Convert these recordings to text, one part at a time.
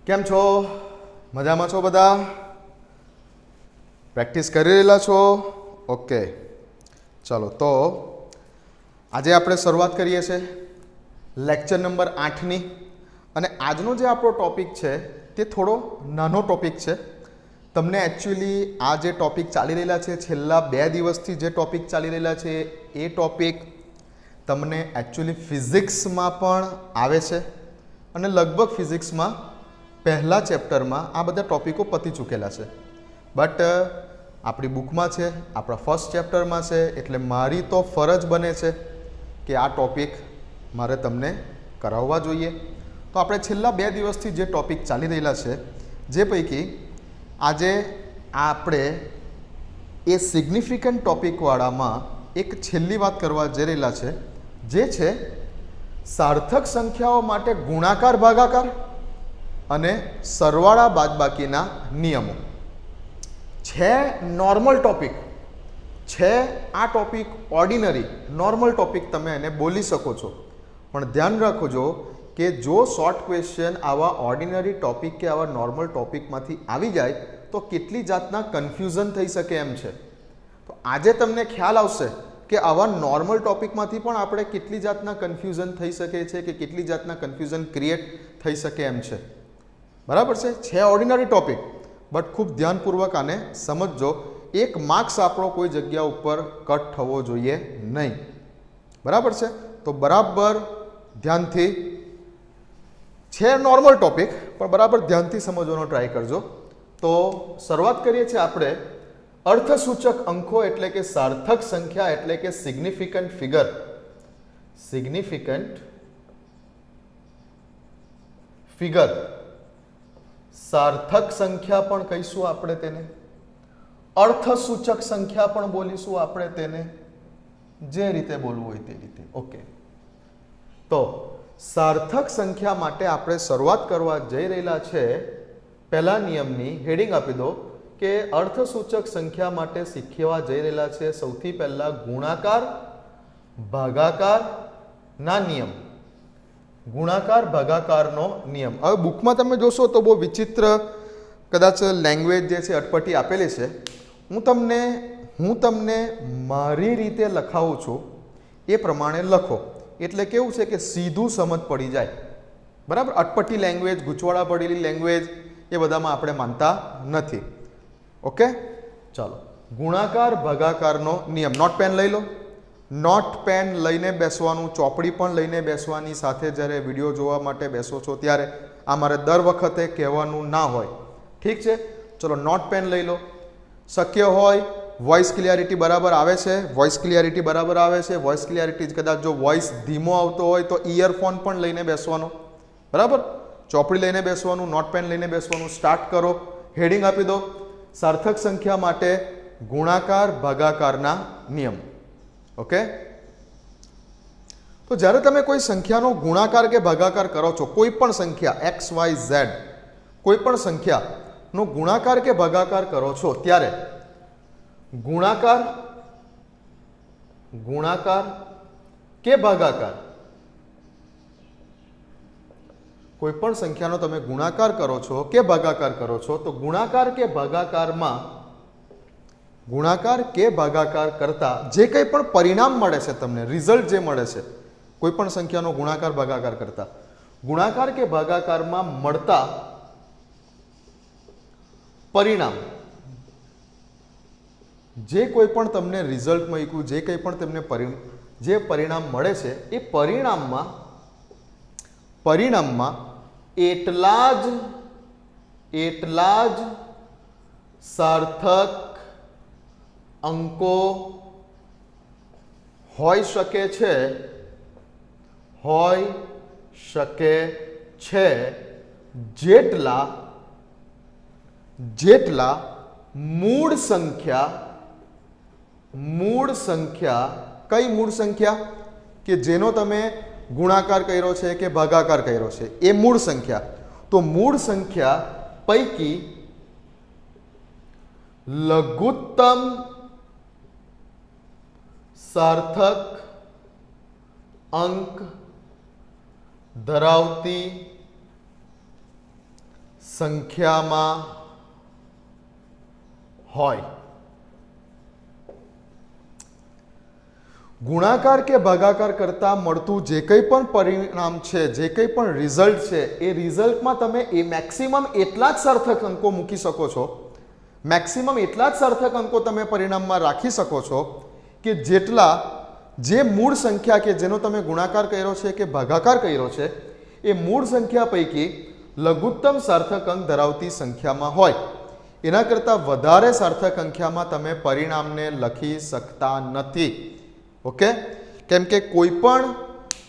કેમ છો? મજામાં છો બધા? પ્રેક્ટિસ કરી રહેલા છો? ઓકે, ચલો તો આજે આપણે શરૂઆત કરીએ છીએ લેક્ચર નંબર 8ની. અને આજનો જે આપણો ટોપિક છે તે થોડો નાનો ટોપિક છે. તમને એકચ્યુઅલી આ જે ટોપિક ચાલી રહેલા છે, છેલ્લા 2 દિવસથી જે ટોપિક ચાલી રહેલા છે એ ટોપિક તમને એકચ્યુઅલી ફિઝિક્સમાં પણ આવે છે અને લગભગ ફિઝિક્સમાં પહેલા ચેપ્ટરમાં આ બધા ટોપિકો પતી ચૂકેલા છે. બટ આપણી બુકમાં છે, આપણા ફર્સ્ટ ચેપ્ટરમાં છે, એટલે મારી તો ફરજ બને છે કે આ ટોપિક મારે તમને કરાવવા જોઈએ. તો આપણે છેલ્લા 2 દિવસથી જે ટોપિક ચાલી રહેલા છે, જે પૈકી આજે આપણે એ સિગ્નિફિકન્ટ ટોપિકવાળામાં એક છેલ્લી વાત કરવા જઈ રહેલા છે, જે છે સાર્થક સંખ્યાઓ માટે ગુણાકાર ભાગાકાર અને સરવાળા બાદબાકીના નિયમો છે. નોર્મલ ટોપિક છે આ ટોપિક, ઓર્ડિનરી નોર્મલ ટોપિક તમે એને બોલી શકો છો. પણ ધ્યાન રાખજો કે જો શોર્ટ ક્વેશ્ચન આવા ઓર્ડિનરી ટોપિક કે આવા નોર્મલ ટોપિકમાંથી આવી જાય તો કેટલી જાતના કન્ફ્યુઝન થઈ શકે એમ છે. તો આજે તમને ખ્યાલ આવશે કે આવા નોર્મલ ટોપિકમાંથી પણ આપણે કેટલી જાતના કન્ફ્યુઝન થઈ શકે છે કે કેટલી જાતના કન્ફ્યુઝન ક્રિએટ થઈ શકે એમ છે. બરાબર છે ઓર્ડિનરી ટોપિક, બટ ખૂબ ધ્યાનપૂર્વક આને સમજજો. એક માર્ક્સ આપણો કોઈ જગ્યા ઉપર કટ થવો જોઈએ નહીં. બરાબર છે? તો બરાબર ધ્યાનથી છે નોર્મલ ટોપિક, પણ બરાબર ધ્યાનથી સમજવાનો ટ્રાય કરજો. તો શરૂઆત કરીએ છીએ આપણે અર્થસૂચક અંકો એટલે કે સાર્થક સંખ્યા એટલે કે સિગ્નિફિકન્ટ ફિગર. સિગ્નિફિકન્ટ ફિગર, સાર્થક સંખ્યા પણ કહીશું આપણે તેને, અર્થસૂચક સંખ્યા પણ બોલીશું આપણે તેને, જે રીતે બોલવું હોય તે રીતે. ઓકે, તો સાર્થક સંખ્યા માટે આપણે શરૂઆત કરવા જઈ રહેલા છે પહેલા નિયમની. હેડિંગ આપી દો કે અર્થસૂચક સંખ્યા માટે શીખવા જઈ રહેલા છે સૌથી પહેલા ગુણાકાર ભાગાકાર ના નિયમ. ગુણાકાર ભાગાકારનો નિયમ. હવે બુકમાં તમે જોશો તો બહુ વિચિત્ર કદાચ લેંગ્વેજ જે છે અટપટી આપેલી છે. હું તમને મારી રીતે લખાવું છું એ પ્રમાણે લખો, એટલે કેવું છે કે સીધું સમજ પડી જાય. બરાબર? અટપટી લેંગ્વેજ, ગૂંચવાડા પડેલી લેંગ્વેજ એ બધામાં આપણે માનતા નથી. ઓકે, ચાલો. ગુણાકાર ભાગાકારનો નિયમ. નોટ પેન લઈ લો. નોટ પેન લઈને બેસવાનું, ચોપડી પણ લઈને બેસવાની સાથે જ્યારે વિડીયો જોવા માટે બેસો છો ત્યારે. આ મારે દર વખતે કહેવાનું ના હોય, ઠીક છે? ચલો, નોટ પેન લઈ લો. શક્ય હોય વોઇસ ક્લિયરિટી બરાબર આવે છે, વોઇસ ક્લિયરિટી બરાબર આવે છે, વોઇસ ક્લિયરિટી કદાચ જો વોઇસ ધીમો આવતો હોય તો ઇયરફોન પણ લઈને બેસવાનો. બરાબર? ચોપડી લઈને બેસવાનું, નોટ પેન લઈને બેસવાનું. સ્ટાર્ટ કરો. હેડિંગ આપી દો સાર્થક સંખ્યા માટે ગુણાકાર ભાગાકારના નિયમ. ઓકે, તો જ્યારે તમે કોઈ સંખ્યાનો ગુણાકાર કે ભાગાકાર કરો છો, કોઈ પણ સંખ્યા એક્સ વાય ઝેડ, કોઈ પણ સંખ્યાનો ગુણાકાર કે ભાગાકાર કરો છો ત્યારે ગુણાકાર કે ભાગાકાર, કોઈ પણ સંખ્યાનો તમે ગુણાકાર કરો છો કે ભાગાકાર કરો છો તો ગુણાકાર કે ભાગાકાર કરતા જે કંઈ પણ પરિણામ મળે છે તમને, રિઝલ્ટ જે મળે છે કોઈ પણ સંખ્યાનો ગુણાકાર ભાગાકાર કરતા, ગુણાકાર કે ભાગાકારમાં મળતા પરિણામ, જે કોઈ પણ તમને રિઝલ્ટ મળ્યું, જે કંઈ પણ તમને જે પરિણામ મળે છે એ પરિણામમાં એટલા જ સાર્થક અંકો હોઈ શકે છે જેટલા મૂળ સંખ્યા, કઈ મૂળ સંખ્યા કે જેનો તમે ગુણાકાર કર્યો છે કે ભાગાકાર કર્યો છે એ મૂળ સંખ્યા. તો મૂળ સંખ્યા પૈકી લઘુત્તમ સાર્થક અંક ધરાવતી સંખ્યામાં હોય, ગુણાકાર કે ભાગાકાર કરતા મળતું જે કંઈ પણ પરિણામ છે, જે કંઈ પણ રિઝલ્ટ છે, એ રિઝલ્ટમાં તમે એ મેક્સિમમ એટલા જ સાર્થક અંકો મૂકી શકો છો, મેક્સિમમ એટલા જ સાર્થક અંકો તમે પરિણામમાં રાખી શકો છો કે જેટલા જે મૂળ સંખ્યા કે જેનો તમે ગુણાકાર કર્યો છે કે ભાગાકાર કર્યો છે એ મૂળ સંખ્યા પૈકી લઘુત્તમ સાર્થક અંક ધરાવતી સંખ્યામાં હોય. એના કરતાં વધારે સાર્થક સંખ્યામાં તમે પરિણામને લખી શકતા નથી. ઓકે, કેમ કે કોઈ પણ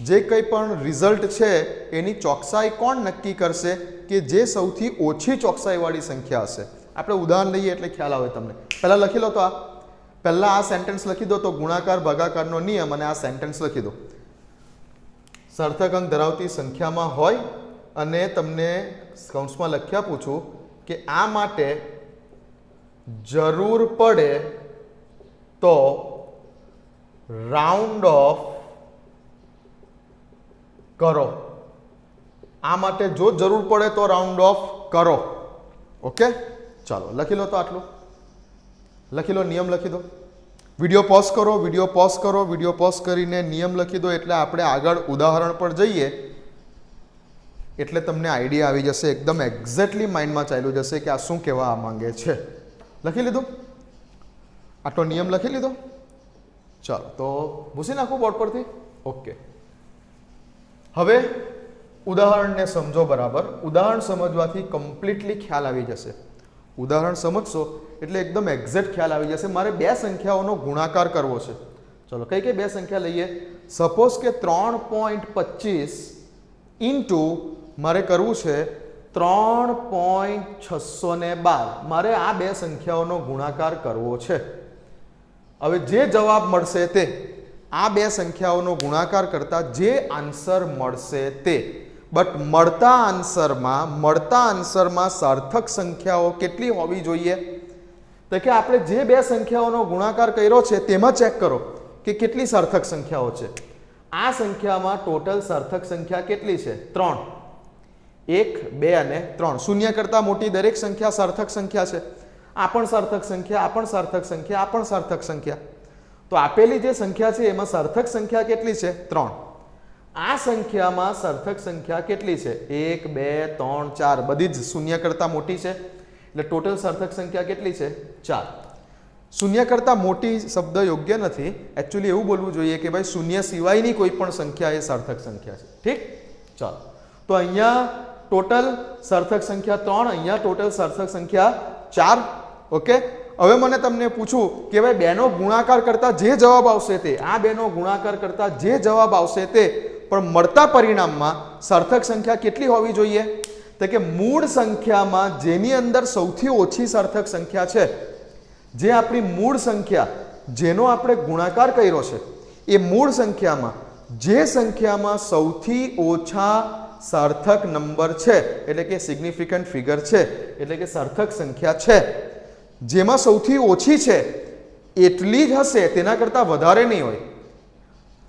જે કંઈ પણ રિઝલ્ટ છે એની ચોકસાઈ કોણ નક્કી કરશે કે જે સૌથી ઓછી ચોકસાઈવાળી સંખ્યા હશે. આપણે ઉદાહરણ લઈએ એટલે ખ્યાલ આવે તમને. પહેલાં લખી લો તો પહેલાં આ સેન્ટેન્સ લખી દો તો ગુણાકાર ભાગાકારનો નિયમ અને આ સેન્ટેન્સ લખી દો. સાર્થક અંક ધરાવતી સંખ્યામાં હોય અને તમને કૌંસમાં લખ્યા પૂછું કે આ માટે જરૂર પડે તો રાઉન્ડ ઓફ કરો. આ માટે જો જરૂર પડે તો રાઉન્ડ ઓફ કરો. ઓકે, ચાલો લખી લો તો આટલું લખી લો, નિયમ લખી દો. વિડીયો પોઝ કરો, વિડીયો પોઝ કરો, વિડીયો પોઝ કરીને નિયમ લખી દો એટલે આપણે આગળ ઉદાહરણ પર જઈએ એટલે તમને આઈડિયા આવી જશે, એકદમ એક્ઝેક્ટલી માઇન્ડમાં ચાલ્યું જશે કે આ શું કહેવા માંગે છે. લખી લીધું? આટલો નિયમ લખી લીધો? ચાલો તો ભૂસી નાખું બોર્ડ પરથી. ઓકે, હવે ઉદાહરણને સમજો બરાબર. ઉદાહરણ સમજવાથી કમ્પ્લીટલી ખ્યાલ આવી જશે. ઉદાહરણ સમજશો એટલે એકદમ એક્ઝેક્ટ ખ્યાલ આવી જશે. મારે બે સંખ્યાઓનો ગુણાકાર કરવો છે. ચલો કઈ કઈ બે સંખ્યા લઈએ. સપોઝ કે 3.25 ઇન્ટુ મારે કરવું છે 3.612. મારે આ બે સંખ્યાઓનો ગુણાકાર કરવો છે. હવે જે જવાબ મળશે તે, આ બે સંખ્યાઓનો ગુણાકાર કરતા જે આન્સર મળશે તે, બટ મળતા આન્સરમાં સાર્થક સંખ્યાઓ કેટલી હોવી જોઈએ? તો કે આપણે જે બે સંખ્યાઓનો ગુણાકાર કર્યો છે તેમાં ચેક કરો કે કેટલી સાર્થક સંખ્યાઓ છે. આ સંખ્યામાં ટોટલ સાર્થક સંખ્યા કેટલી છે? 3. 1, 2 અને 3. શૂન્ય કરતાં મોટી દરેક સંખ્યા સાર્થક સંખ્યા છે. આ પણ સાર્થક સંખ્યા, આ પણ સાર્થક સંખ્યા, આ પણ સાર્થક સંખ્યા. તો આપેલી જે સંખ્યા છે એમાં સાર્થક સંખ્યા કેટલી છે? 3. આ સંખ્યામાં સાર્થક સંખ્યા કેટલી છે? 1, 2, 3, 4. બધી જ શૂન્ય કરતાં મોટી છે એટલે ટોટલ સાર્થક સંખ્યા કેટલી છે? 4. શૂન્ય કરતાં મોટી શબ્દ યોગ્ય નથી. એકચ્યુઅલી એવું બોલવું જોઈએ કે ભાઈ શૂન્ય સિવાયની કોઈ પણ સંખ્યા એ સાર્થક સંખ્યા છે. ઠીક, ચાલો તો અહીંયા ટોટલ સાર્થક સંખ્યા 3, અહીંયા ટોટલ સાર્થક સંખ્યા 4. ઓકે, હવે મને તમને પૂછું કે ભાઈ બેનો ગુણાકાર કરતા જે જવાબ આવશે તે, આ બેનો ગુણાકાર કરતા જે જવાબ આવશે તે, પણ મળતા પરિણામમાં સાર્થક સંખ્યા કેટલી હોવી જોઈએ? તો કે મૂળ સંખ્યામાં જેની અંદર સૌથી ઓછી સાર્થક સંખ્યા છે, જે આપણી મૂળ સંખ્યા જેનો આપણે ગુણાકાર કર્યો છે, એ મૂળ સંખ્યામાં જે સંખ્યામાં સૌથી ઓછા સાર્થક નંબર છે, એટલે કે સિગ્નિફિકન્ટ ફિગર છે, એટલે કે સાર્થક સંખ્યા છે, જેમાં સૌથી ઓછી છે એટલી જ હશે, તેના કરતાં વધારે નહીં હોય.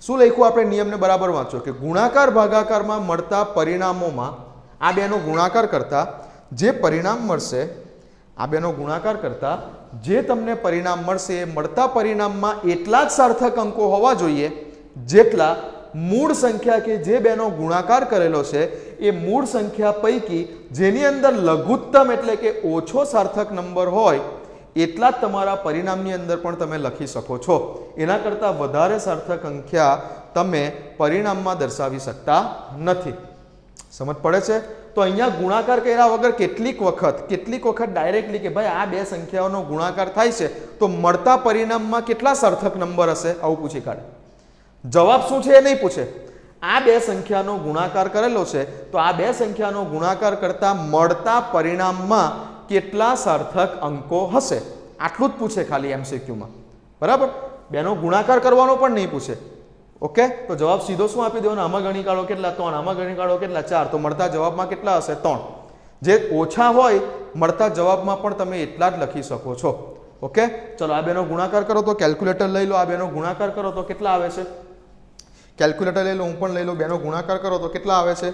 શું લખ્યું આપણે? નિયમને બરાબર વાંચો કે ગુણાકાર ભાગાકારમાં મળતા પરિણામોમાં આ બેનો ગુણાકાર કરતા જે પરિણામ મળશે, આ બેનો ગુણાકાર કરતા જે તમને પરિણામ મળશે એ મળતા પરિણામમાં એટલા જ સાર્થક અંકો હોવા જોઈએ જેટલા મૂળ સંખ્યા કે જે બેનો ગુણાકાર કરેલો છે એ મૂળ સંખ્યા પૈકી જેની અંદર લઘુત્તમ એટલે કે ઓછો સાર્થક નંબર હોય એટલા જ તમારા પરિણામની અંદર પણ તમે લખી શકો છો. એના કરતાં વધારે સાર્થક સંખ્યા તમે પરિણામમાં દર્શાવી શકતા નથી. સમજ પડે છે? તો અહીંયા ગુણાકાર કર્યા વગર કેટલીક વખત ડાયરેક્ટલી કે ભાઈ આ બે સંખ્યાઓનો ગુણાકાર થાય છે તો મળતા પરિણામમાં કેટલા સાર્થક નંબર હશે આવું પૂછી કાઢે. જવાબ શું છે એ નહીં પૂછે. આ બે સંખ્યાનો ગુણાકાર કરેલો છે તો આ બે સંખ્યાનો ગુણાકાર કરતા મળતા પરિણામમાં કેટલા સાર્થક અંકો હશે આટલું જ પૂછે ખાલી એમસીક્યુમાં. બરાબર? બેનો ગુણાકાર કરવાનો પણ નહીં પૂછે. ઓકે, તો જવાબ સીધો શું આપી દેવાનો? આમાં ગણી કાઢો કેટલા? 3. આમાં ગણી કાઢો કેટલા? 4. તો મળતા જવાબમાં કેટલા હશે? 3. જે ઓછા હોય મળતા જવાબમાં પણ તમે એટલા જ લખી શકો છો. ઓકે, ચલો આ બેનો ગુણાકાર કરો તો કેલ્ક્યુલેટર લઈ લો. આ બેનો ગુણાકાર કરો તો કેટલા આવે છે? કેલ્ક્યુલેટર લઈ લો, હું પણ લઈ લો. બેનો ગુણાકાર કરો તો કેટલા આવે છે?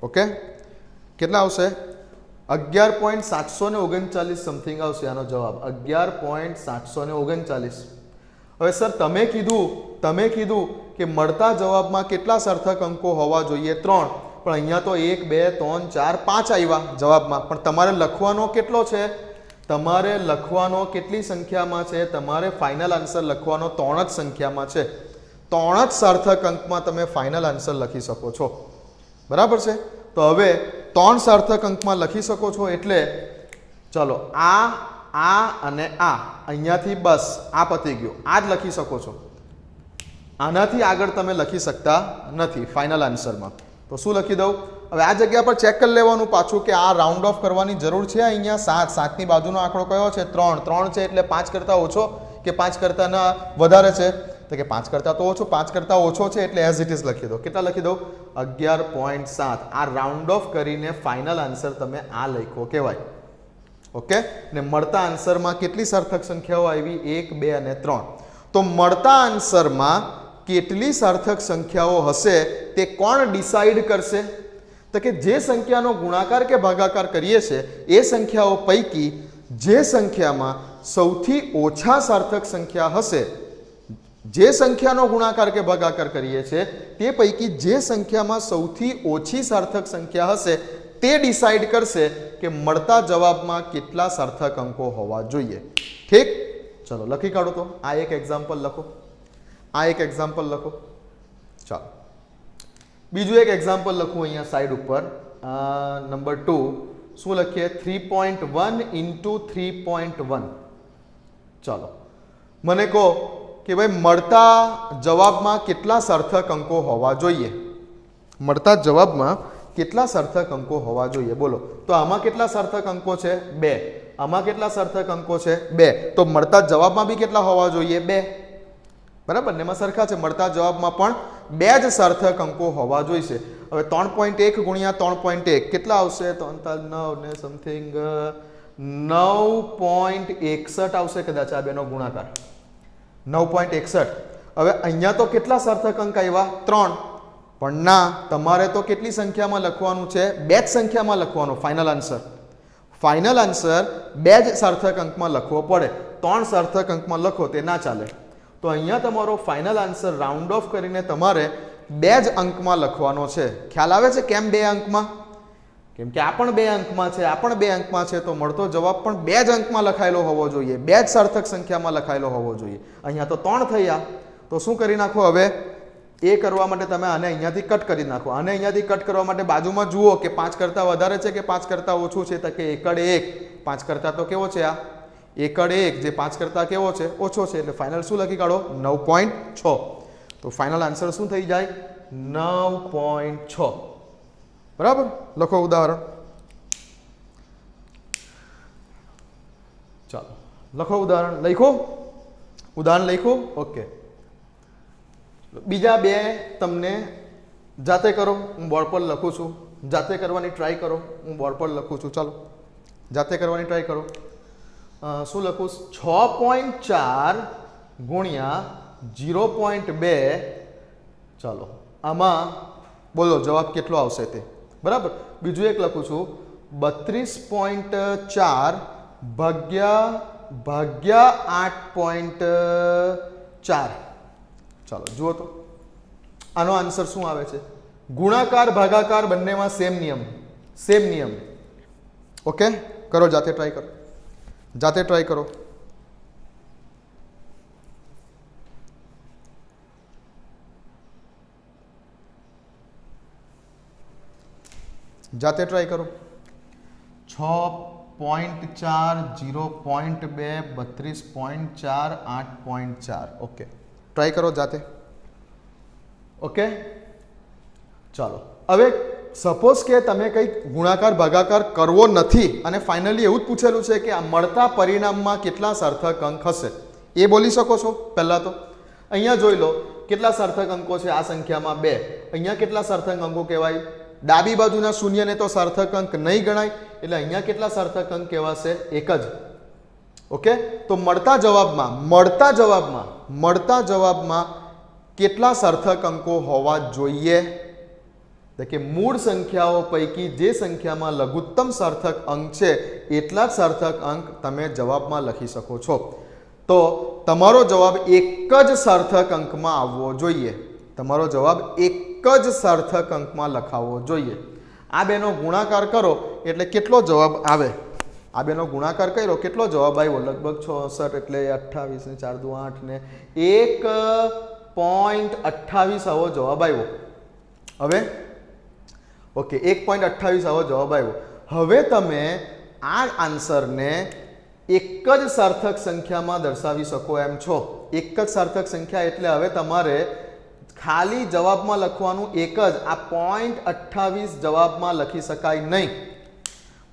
ઓકે, કેટલા આવશે? 11.739 સમથિંગ આવશે આનો જવાબ, 11.739. હવે સર તમે કીધું કે મળતા જવાબમાં કેટલા સાર્થક અંકો હોવા જોઈએ? 3. પણ અહીંયા તો 1 2 3 4 5 આવ્યા જવાબમાં, પણ તમારે લખવાનો કેટલો છે? તમારે લખવાનો કેટલી સંખ્યામાં છે? તમારે ફાઇનલ આન્સર લખવાનો 3 જ સંખ્યામાં છે. 3 જ સાર્થક અંકમાં તમે ફાઇનલ આન્સર લખી શકો છો. બરાબર છે? તો હવે 3 સાર્થક અંકમાં લખી શકો છો એટલે ચલો આ અને આ અહીંયાથી બસ આ પતી ગયું, આ જ લખી શકો છો. આનાથી આગળ તમે લખી શકતા નથી ફાઇનલ આન્સરમાં. તો શું લખી દઉં? હવે આ જગ્યા પર ચેક કરી લેવાનું પાછું કે આ રાઉન્ડ ઓફ કરવાની જરૂર છે. અહીંયા 7 ની બાજુનો આંકડો કયો છે? 3 છે એટલે 5 કરતાં ઓછો કે 5 કરતાં ના વધારે છે? તો કે 5 કરતાં તો ઓછો, 5 કરતાં ઓછો છે એટલે એઝ ઇટ ઇઝ લખી દો. કેટલા લખી દઉં? 11.7. આ રાઉન્ડ ઓફ કરીને ફાઇનલ આન્સર તમે આ લખ્યો કહેવાય. ઓકે, ને મળતા આન્સરમાં કેટલી સાર્થક સંખ્યાઓ આવી? 1 2 અને 3. તો મળતા આન્સરમાં કેટલી સાર્થક સંખ્યાઓ હશે તે કોણ ડિસાઈડ કરશે? તો કે જે સંખ્યાનો ગુણાકાર કે ભાગાકાર કરીએ છીએ એ સંખ્યાઓ પૈકી જે સંખ્યામાં સૌથી ઓછા સાર્થક સંખ્યા હશે, જે સંખ્યાનો ગુણાકાર કે ભાગાકાર કરીએ છીએ તે પૈકી જે સંખ્યામાં સૌથી ઓછી સાર્થક સંખ્યા હશે તે ડિસાઈડ કરશે કે મળતા જવાબમાં કેટલા સાર્થક અંકો હોવા જોઈએ. ઠીક, ચલો લખી કાઢો. તો આ એક એક્ઝામ્પલ લખો, ચાલો બીજું એક એક્ઝામ્પલ લખું અહીંયા સાઈડ ઉપર. નંબર 2 શું લખીએ? 3.1 into 3.1. ચાલો મને કહો કે ભાઈ મળતા જવાબમાં કેટલા સાર્થક અંકો હોવા જોઈએ? મળતા જવાબમાં કેટલા સાર્થક અંકો હોવા જોઈએ? બોલો. તો આમાં કેટલા સાર્થક અંકો છે? 2. આમાં કેટલા સાર્થક અંકો છે? 2. તો મળતા જવાબમાં બી કેટલા હોવા જોઈએ? 2. બરાબર ને? એમાં સરખા છે. મળતા જવાબમાં પણ 2 જ સાર્થક અંકો હોવા જોઈશે. હવે 3.1 ગુણ્યા 3.1 કેટલા આવશે? 3 9 ને સમથિંગ 9.61 આવશે કદાચ આ બેનો ગુણાકાર, 9.61. હવે અહીંયા તો કેટલા સાર્થક અંક આવ્યા? 3. પણ ના, તમારે તો કેટલી સંખ્યામાં લખવાનું છે? 2 જ સંખ્યામાં લખવાનું ફાઇનલ આન્સર. ફાઇનલ આન્સર 2 જ સાર્થક અંકમાં લખવો પડે. 3 સાર્થક અંકમાં લખો તે ના ચાલે. તો અહીંયા તમારો ફાઇનલ આન્સર રાઉન્ડ ઓફ કરીને તમારે 2 જ અંકમાં લખવાનો છે. ખ્યાલ આવે છે કેમ 2 અંકમાં? કેમ કે આ પણ 2 અંકમાં છે, આ પણ 2 અંકમાં છે, તો મળતો જવાબ પણ 2 જ અંકમાં લખાયેલો હોવો જોઈએ, 2 જ સાર્થક સંખ્યામાં લખાયેલો હોવો જોઈએ. અહીંયા તો 3 થયા. તો શું કરી નાખો હવે? એ કરવા માટે તમે આને અહીંયાથી કટ કરી નાખો. આને અહીંયાથી કટ કરવા માટે બાજુમાં જુઓ કે 5 કરતાં વધારે છે કે 5 કરતાં ઓછું છે? તો કે 1 5 કરતાં તો કેવો છે? આ 1 જે 5 કરતાં કેવો છે? ઓછો છે. એટલે ફાઇનલ શું લખી કાઢો? 9.6. તો ફાઇનલ આન્સર શું થઈ જાય? 9.6. બરાબર? લખો ઉદાહરણ. ચાલો લખો ઉદાહરણ. ઉદાહરણ લખ્યું? ઓકે. બીજા 2 તમને જાતે કરો, હું બોર્ડ પર લખું છું. જાતે કરવાની ટ્રાય કરો, હું બોર્ડ પર લખું છું. ચાલો જાતે કરવાની ટ્રાય કરો. શું લખું? 6.4 ગુણ્યા 0.2. ચાલો આમાં બોલો જવાબ કેટલો આવશે તે? બરાબર. બીજું એક લખું છું 32.4 ભાગ્યા 8.4. ચાલો જુઓ તો આનો આન્સર શું આવે છે? ગુણાકાર ભાગાકાર બંનેમાં સેમ નિયમ. ઓકે, કરો જાતે ટ્રાય કરો. જાતે ટ્રાય કરો. જાતે ટ્રાય કરો. 6.4 0.2 32.4 8.4. ઓકે, ટ્રાય કરો જાતે. ઓકે, ચાલો હવે સપોઝ કે તમે કંઈક ગુણાકાર ભાગાકાર કરવો નથી અને ફાઇનલી એવું જ પૂછેલું છે કે આ મળતા પરિણામમાં કેટલા સાર્થક અંક હશે એ બોલી શકો છો. પહેલા તો અહીંયા જોઈ લો કેટલા સાર્થક અંકો છે આ સંખ્યામાં? 2. અહીંયા કેટલા સાર્થક અંકો કહેવાય? ડાબી બાજુના શૂન્યને તો સાર્થક અંક નહીં ગણાય, એટલે અહીંયા કેટલા સાર્થક અંક કહેવાશે? 1 જ. ઓકે, તો મળતા જવાબમાં કેટલા સાર્થક અંકો હોવા જોઈએ? એટલે કે મૂળ સંખ્યાઓ પૈકી જે સંખ્યામાં લઘુત્તમ સાર્થક અંક છે એટલા જ સાર્થક અંક તમે જવાબમાં લખી શકો છો. તો તમારો જવાબ એક જ સાર્થક અંકમાં આવવો જોઈએ. તમારો જવાબ એક જ સાર્થક અંકમાં લખાવવો જોઈએ. આ બેનો ગુણાકાર કરો એટલે કેટલો જવાબ આવે? આ બેનો ગુણાકાર કર્યો કેટલો જવાબ આવ્યો? લગભગ 66 એટલે 28 ને 4 દુ 8 ને 1.28 આવો જવાબ આવ્યો. હવે ઓકે 1.28 આવો જવાબ આવ્યો. હવે તમે આ આન્સરને એક જ સાર્થક સંખ્યામાં દર્શાવી શકો એમ છો. એક જ સાર્થક સંખ્યા એટલે હવે તમારે ખાલી જવાબમાં લખવાનું એક જ. આ 0.28 જવાબમાં લખી શકાય નહીં.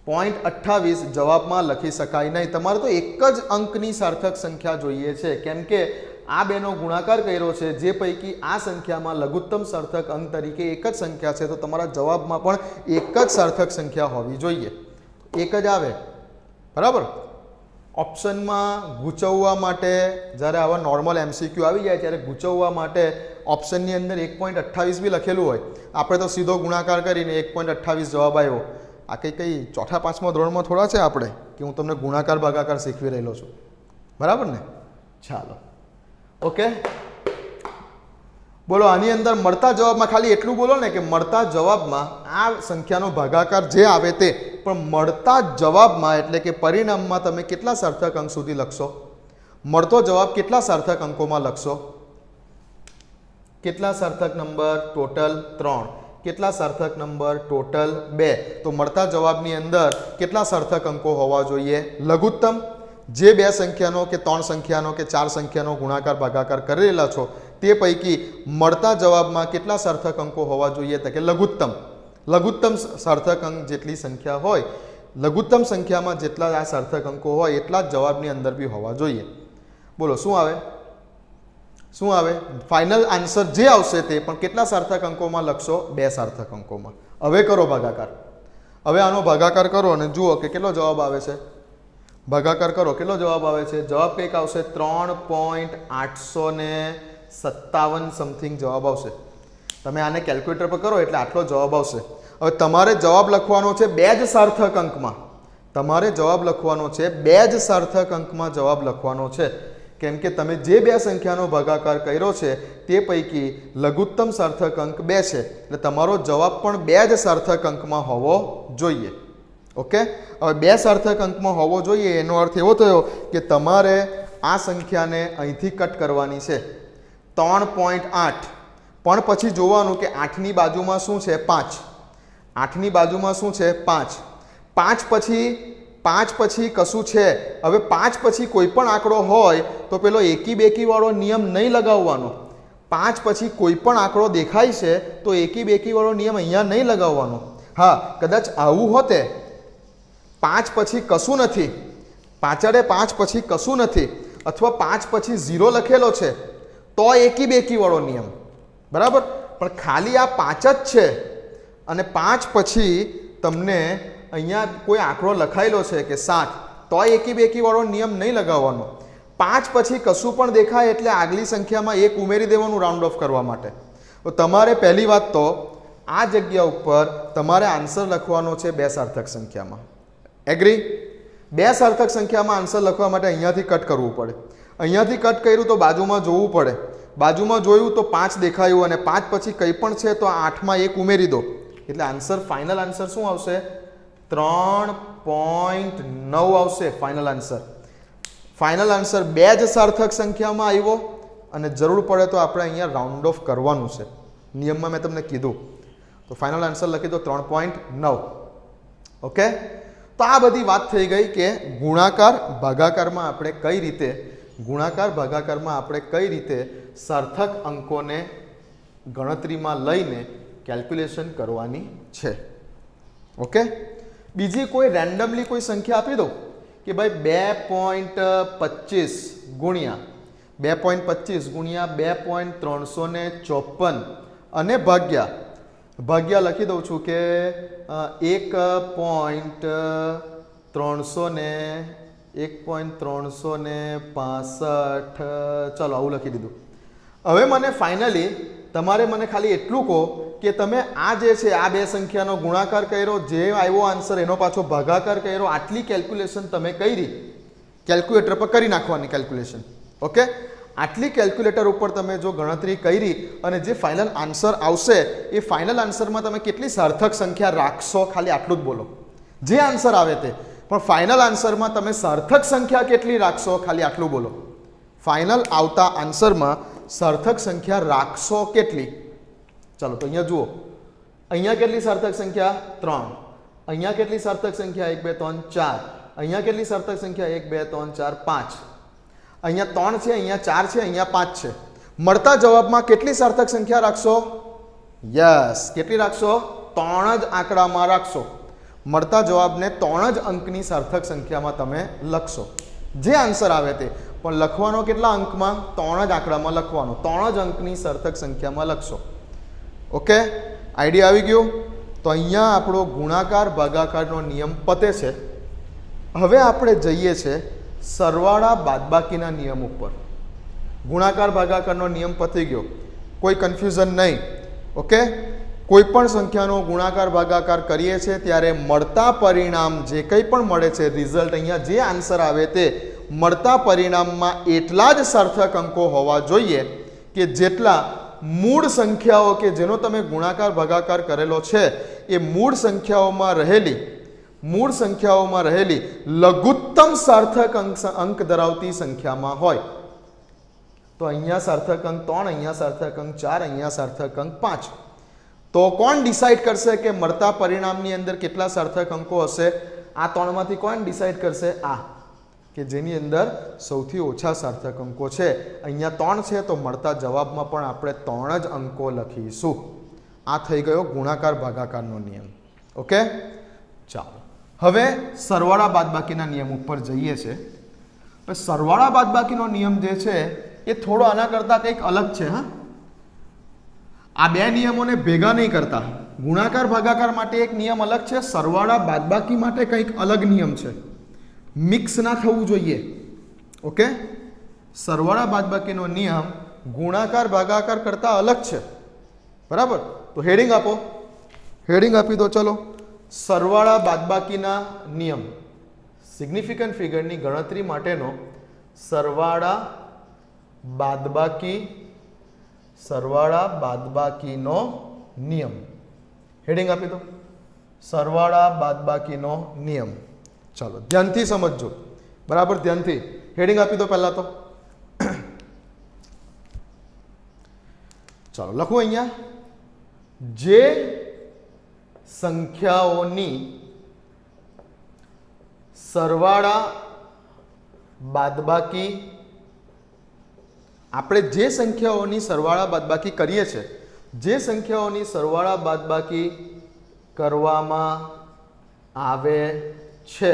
0.28 જવાબમાં લખી શકાય નહીં. તમારે તો એક જ અંકની સાર્થક સંખ્યા જોઈએ છે, કેમ કે આ બેનો ગુણાકાર કર્યો છે જે પૈકી આ સંખ્યામાં લઘુત્તમ સાર્થક અંક તરીકે એક જ સંખ્યા છે, તો તમારા જવાબમાં પણ એક જ સાર્થક સંખ્યા હોવી જોઈએ. એક જ આવે, બરાબર. ઓપ્શનમાં ગૂંચવવા માટે જ્યારે આવા નોર્મલ MCQ આવી જાય ત્યારે ગૂંચવવા માટે ઓપ્શનની અંદર 1.28 બી લખેલું હોય, આપણે તો સીધો ગુણાકાર કરીને 1.28 જવાબ આવ્યો. આ કઈ ચોથા પાંચમા ધોરણમાં થોડા છે આપણે કે હું તમને ગુણાકાર ભાગાકાર શીખવી રહેલો છું, બરાબર ને? ચાલો, ઓકે. બોલો, આની અંદર મળતા જવાબમાં ખાલી એટલું બોલો ને કે મળતા જવાબમાં આ સંખ્યાનો ભાગાકાર જે આવે તે, પણ મળતા જવાબમાં એટલે કે પરિણામમાં તમે કેટલા સાર્થક અંક સુધી લખશો? મળતો જવાબ કેટલા સાર્થક અંકોમાં લખશો? કેટલા સાર્થક નંબર? ટોટલ 3. કેટલા સાર્થક નંબર? ટોટલ 2. તો મળતા જવાબની અંદર કેટલા સાર્થક અંકો હોવા જોઈએ? લઘુત્તમ જે બે સંખ્યાનો કે 3 સંખ્યાનો કે 4 સંખ્યાનો ગુણાકાર ભાગાકાર કરેલા છો તે પૈકી મળતા જવાબમાં કેટલા સાર્થક અંકો હોવા જોઈએ? તો કે લઘુત્તમ સાર્થક અંક જેટલી સંખ્યા હોય, લઘુત્તમ સંખ્યામાં જેટલા આ સાર્થક અંકો હોય એટલા જ જવાબની અંદર બી હોવા જોઈએ. બોલો શું આવે? શું આવે? ફાઇનલ આન્સર જે આવશે તે, પણ કેટલા સાર્થક અંકોમાં લખશો? 2 સાર્થક અંકોમાં. હવે કરો ભાગાકાર. હવે આનો ભાગાકાર કરો અને જુઓ કે કેટલો જવાબ આવે છે. ભાગાકાર કરો, કેટલો જવાબ આવે છે? જવાબ કંઈક આવશે 3.857 સમથિંગ જવાબ આવશે. તમે આને કેલ્ક્યુલેટર પર કરો એટલે આટલો જવાબ આવશે. હવે તમારે જવાબ લખવાનો છે 2 જ સાર્થક અંકમાં. તમારે જવાબ લખવાનો છે 2 જ સાર્થક અંકમાં જવાબ લખવાનો છે, કેમ કે તમે જે બે સંખ્યાનો ભાગાકાર કર્યો છે તે પૈકી લઘુત્તમ સાર્થક અંક 2 છે, એટલે તમારો જવાબ પણ 2 જ સાર્થક અંકમાં હોવો જોઈએ. ઓકે, હવે 2 સાર્થક અંકમાં હોવો જોઈએ એનો અર્થ એવો થયો કે તમારે આ સંખ્યાને અહીંથી કટ કરવાની છે 3.8, પણ પછી જોવાનું કે 8ની બાજુમાં શું છે? 5. 8ની બાજુમાં શું છે? 5. 5 પછી કશું છે? હવે 5 પછી કોઈ પણ આંકડો હોય તો પેલો એકી બેકી વાળો નિયમ નહીં લગાવવાનો. 5 પછી કોઈ પણ આંકડો દેખાય છે તો એકી બેકી વાળો નિયમ અહીંયા નહીં લગાવવાનો. હા, કદાચ આવું હોતે 5 પછી કશું નથી, પાછળ 5 પછી કશું નથી, અથવા 5 પછી 0 લખેલો છે તો એકી બેકી વાળો નિયમ, બરાબર. પણ ખાલી આ 5 જ છે અને 5 પછી તમને અહીંયા કોઈ આંકડો લખાયેલો છે કે 7, તો એકી બેકી વાળો નિયમ નહીં લગાવવાનો. 5 પછી કશું પણ દેખાય એટલે આગલી સંખ્યામાં 1 ઉમેરી દેવાનું રાઉન્ડ ઓફ કરવા માટે. તો તમારે પહેલી વાત તો આ જગ્યા ઉપર તમારે આન્સર લખવાનો છે 2 સાર્થક સંખ્યામાં. એગ્રી? 2 સાર્થક સંખ્યામાં આન્સર લખવા માટે અહીંયાથી કટ કરવું પડે. અહીંયાથી કટ કર્યું તો બાજુમાં જોવું પડે. બાજુમાં જોયું તો 5 દેખાયું અને 5 પછી કંઈ પણ છે તો 8માં 1 ઉમેરી દો એટલે આન્સર, ફાઇનલ આન્સર શું આવશે? 3.9 આવશે ફાઇનલ આન્સર. ફાઇનલ આન્સર 2 જ સાર્થક સંખ્યામાં આવ્યો અને જરૂર પડે તો આપણે અહીંયા રાઉન્ડ ઓફ કરવાનું છે. નિયમમાં મેં તમને કીધું. તો ફાઇનલ આન્સર લખી દો 3.9. ઓકે, તો આ બધી વાત થઈ ગઈ કે ગુણાકાર ભાગાકારમાં આપણે કઈ રીતે સાર્થક અંકોને ગણતરીમાં લઈને કેલ્ક્યુલેશન કરવાની છે. ઓકે, બીજી કોઈ રેન્ડમલી કોઈ સંખ્યા આપી દો કે ભાઈ 2.25 ગુણ્યા 2.354 અને ભાગ્યા લખી દઉં છું કે 1.365. ચલો આવું લખી દીધું. હવે મને ફાઇનલી તમારે મને ખાલી એટલું કહો કે તમે આ જે છે આ બે સંખ્યાનો ગુણાકાર કર્યો, જે આવ્યો આન્સર એનો પાછો ભાગાકાર કર્યો, આટલી કેલ્ક્યુલેશન તમે કરી કેલ્ક્યુલેટર પર કરી નાખવાની કેલ્ક્યુલેશન. ઓકે, આટલી કેલ્ક્યુલેટર ઉપર તમે જો ગણતરી કરી અને જે ફાઇનલ આન્સર આવશે એ ફાઇનલ આન્સરમાં તમે કેટલી સાર્થક સંખ્યા રાખશો, ખાલી આટલું જ બોલો. જે આન્સર આવે તે, પણ ફાઇનલ આન્સરમાં તમે સાર્થક સંખ્યા કેટલી રાખશો, ખાલી આટલું બોલો. ફાઇનલ આવતા આન્સરમાં સાર્થક સંખ્યા રાખશો કેટલી? ચાલો તો અહીંયા જુઓ, અહીંયા કેટલી સાર્થક સંખ્યા? 3. અહીંયા કેટલી સાર્થક સંખ્યા? 1 2 3 4. અહીંયા કેટલી સાર્થક સંખ્યા? 1 2 3 4 5. અહીંયા 3 છે, અહીંયા 4 છે, અહીંયા 5 છે. મળતા જવાબમાં કેટલી સાર્થક સંખ્યા રાખશો? યસ, કેટલી રાખશો? 3 જ આંકડામાં રાખશો. મળતા જવાબને 3 જ અંકની સાર્થક સંખ્યામાં તમે લખશો. જે આન્સર આવે તે, પણ લખવાનો કેટલા અંકમાં? 3 જ આંકડામાં લખવાનો. 3 જ અંકની સાર્થક સંખ્યામાં લખશો. ઓકે, આઈડિયા આવી ગયું? તો અહીંયા આપણો ગુણાકાર ભાગાકારનો નિયમ પતે છે. હવે આપણે જઈએ છીએ સરવાળા બાદબાકીના નિયમ ઉપર. ગુણાકાર ભાગાકારનો નિયમ પતી ગયો, કોઈ કન્ફ્યુઝન નહીં. ઓકે, કોઈ પણ સંખ્યાનો ગુણાકાર ભાગાકાર કરીએ છીએ ત્યારે મળતા પરિણામ જે કંઈ પણ મળે છે રિઝલ્ટ, અહીંયા જે આન્સર આવે તે મળતા પરિણામમાં એટલા જ સાર્થક અંકો હોવા જોઈએ કે જેટલા મૂળ સંખ્યાઓ કે જેનો તમે ગુણાકાર ભાગાકાર કરેલો છે એ મૂળ સંખ્યાઓમાં રહેલી લઘુત્તમ સાર્થક અંક ધરાવતી સંખ્યામાં હોય. તો અહીંયા સાર્થક અંક 3, અહીંયા સાર્થક અંક 4, અહીંયા સાર્થક અંક 5. તો કોણ ડિસાઈડ કરશે કે મળતા પરિણામની અંદર કેટલા સાર્થક અંકો હશે? આ 3 માંથી કોણ ડિસાઈડ કરશે? આ કે જેની અંદર સૌથી ઓછા સાર્થક અંકો છે. અહીંયા 3 છે તો મળતા જવાબમાં પણ આપણે 3 જ અંકો લખીશું. આ થઈ ગયો ગુણાકાર ભાગાકારનો નિયમ. ઓકે, ચાલો હવે સરવાળા બાદબાકીના નિયમ ઉપર જઈએ છે. સરવાળા બાદબાકીનો નિયમ જે છે એ થોડો આના કરતાં કંઈક અલગ છે. હા, આ બે નિયમોને ભેગા નહીં કરતા. ગુણાકાર ભાગાકાર માટે એક નિયમ અલગ છે, સરવાળા બાદબાકી માટે કંઈક અલગ નિયમ છે. મિક્સ ના થવું જોઈએ. ઓકે, સરવાળા બાદબાકીનો નિયમ ગુણાકાર ભાગાકાર કરતાં અલગ છે. બરાબર, તો હેડિંગ આપો. હેડિંગ આપી દો. ચલો, સરવાળા બાદબાકીના નિયમ, સિગ્નિફિકન્ટ ફિગરની ગણતરી માટેનો સરવાળા બાદબાકીનો નિયમ. હેડિંગ આપી દો, સરવાળા બાદબાકીનો નિયમ. ચાલો ધ્યાનથી સમજજો, બરાબર, ધ્યાનથી. હેડિંગ આપી દો પહેલા તો. ચાલો લખો અહીંયા, જે સંખ્યાઓની સરવાળા બાદબાકી, આપણે જે સંખ્યાઓની સરવાળા બાદબાકી કરીએ છીએ, જે સંખ્યાઓની સરવાળા બાદબાકી કરવામાં આવે છે,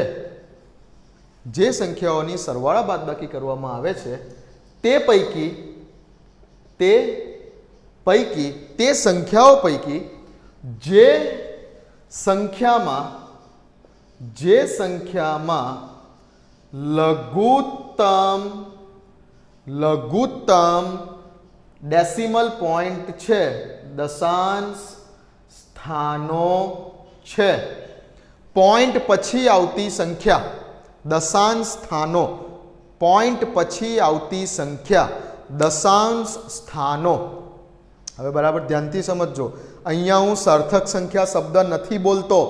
જે સંખ્યાઓની સરવાળા બાદબાકી કરવામાં આવે છે તે સંખ્યાઓ પૈકી જે સંખ્યામાં લઘુત્તમ ડેસિમલ પોઈન્ટ છે, દશાંશ સ્થાનો છે, પોઈન્ટ પછી આવતી સંખ્યા, દશાંશ સ્થાનો, પોઈન્ટ પછી આવતી સંખ્યા, દશાંશ સ્થાનો. હવે બરાબર ધ્યાનથી સમજજો. અહીંયા હું સાર્થક સંખ્યા શબ્દ નથી બોલતો.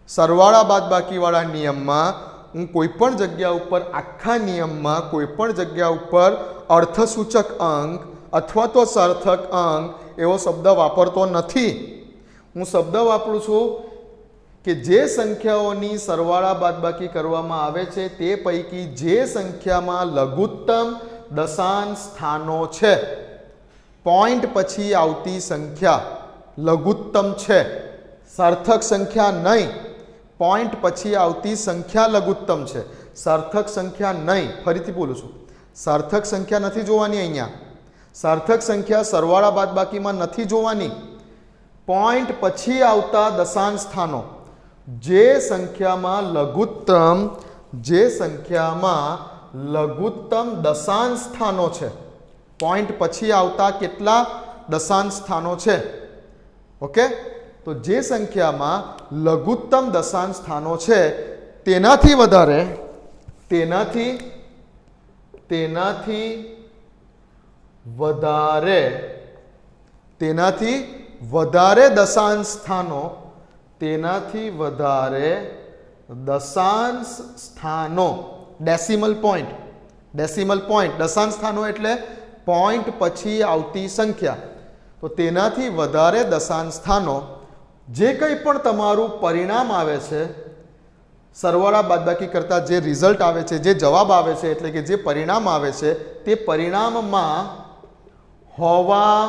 સરવાળા બાદબાકીવાળા નિયમમાં હું કોઈ પણ જગ્યા ઉપર, આખા નિયમમાં કોઈ પણ જગ્યા ઉપર અર્થસૂચક અંક અથવા તો સાર્થક અંક એવો શબ્દ વાપરતો નથી. હું શબ્દ વાપરું છું કે જે સંખ્યાઓની સરવાળા બાદબાકી કરવામાં આવે છે તે પૈકી જે સંખ્યામાં લઘુત્તમ દશાંશ સ્થાનો છે, પોઈન્ટ પછી આવતી સંખ્યા લઘુત્તમ છે, સાર્થક સંખ્યા નહીં. પોઈન્ટ પછી આવતી સંખ્યા લઘુત્તમ છે, સાર્થક સંખ્યા નહીં. ફરીથી બોલું છું, સાર્થક સંખ્યા નથી જોવાની. અહીંયા સાર્થક સંખ્યા સરવાળા બાદબાકીમાં નથી જોવાની. પોઈન્ટ પછી આવતા દશાંશ સ્થાનો, જે સંખ્યામાં લઘુત્તમ દશાંશ સ્થાનો છે, પોઈન્ટ પછી આવતા કેટલા દશાંશ સ્થાનો છે ઓકે, તો જે સંખ્યામાં લઘુત્તમ દશાંશ સ્થાનો છે તેનાથી વધારે દશાંશ સ્થાનો ડેસિમલ પોઈન્ટ દશાંશ સ્થાનો એટલે પોઈન્ટ પછી આવતી સંખ્યા, તો તેનાથી વધારે દશાંશ સ્થાનો જે કંઈ પણ તમારું પરિણામ આવે છે, સરવાળા બાદબાકી કરતા જે રિઝલ્ટ આવે છે, જે જવાબ આવે છે, એટલે કે જે પરિણામ આવે છે તે પરિણામમાં હોવા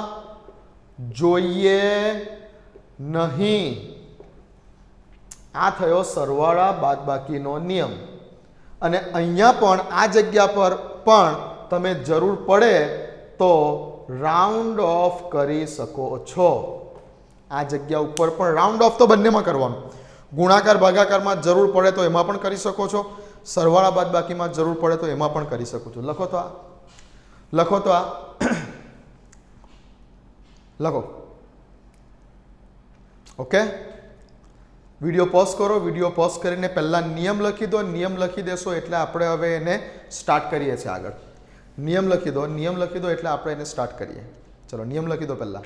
જોઈએ નહીં. આ થયો સરવાળા બાદબાકીનો નિયમ. અને અહીંયા પણ આ જગ્યા પર પણ તમે જરૂર પડે તો રાઉન્ડ ઓફ કરી શકો છો. આ જગ્યા ઉપર પણ રાઉન્ડ ઓફ તો બંનેમાં કરવાનું. ગુણાકાર ભાગાકારમાં જરૂર પડે તો એમાં પણ કરી શકો છો, સરવાળા બાદબાકીમાં જરૂર પડે તો એમાં પણ કરી શકો છો. લખો તો આ લખો. ઓકે, વિડીયો પોઝ કરો. વિડીયો પોઝ કરીને પહેલાં નિયમ લખી દો. નિયમ લખી દેશો એટલે આપણે હવે એને સ્ટાર્ટ કરીએ છીએ આગળ. નિયમ લખી દો એટલે આપણે એને સ્ટાર્ટ કરીએ. ચલો, નિયમ લખી દો પહેલાં.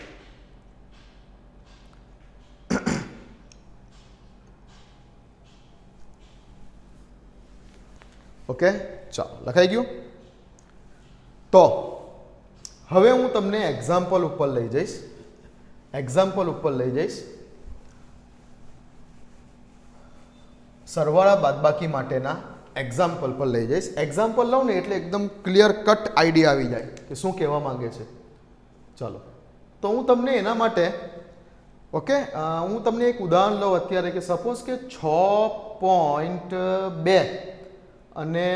ઓકે, ચાલો, લખાઈ ગયું. તો હવે હું તમને એક્ઝામ્પલ ઉપર લઈ જઈશ. સરવાળા બાદબાકી માટેના એક્ઝામ્પલ પર લઈ જઈશ. એક્ઝામ્પલ લઉં ને એટલે એકદમ ક્લિયર કટ આઈડિયા આવી જાય કે શું કહેવા માંગે છે. ચાલો, તો હું તમને એના માટે હું તમને એક ઉદાહરણ લઉં અત્યારે કે સપોઝ કે 6.2 અને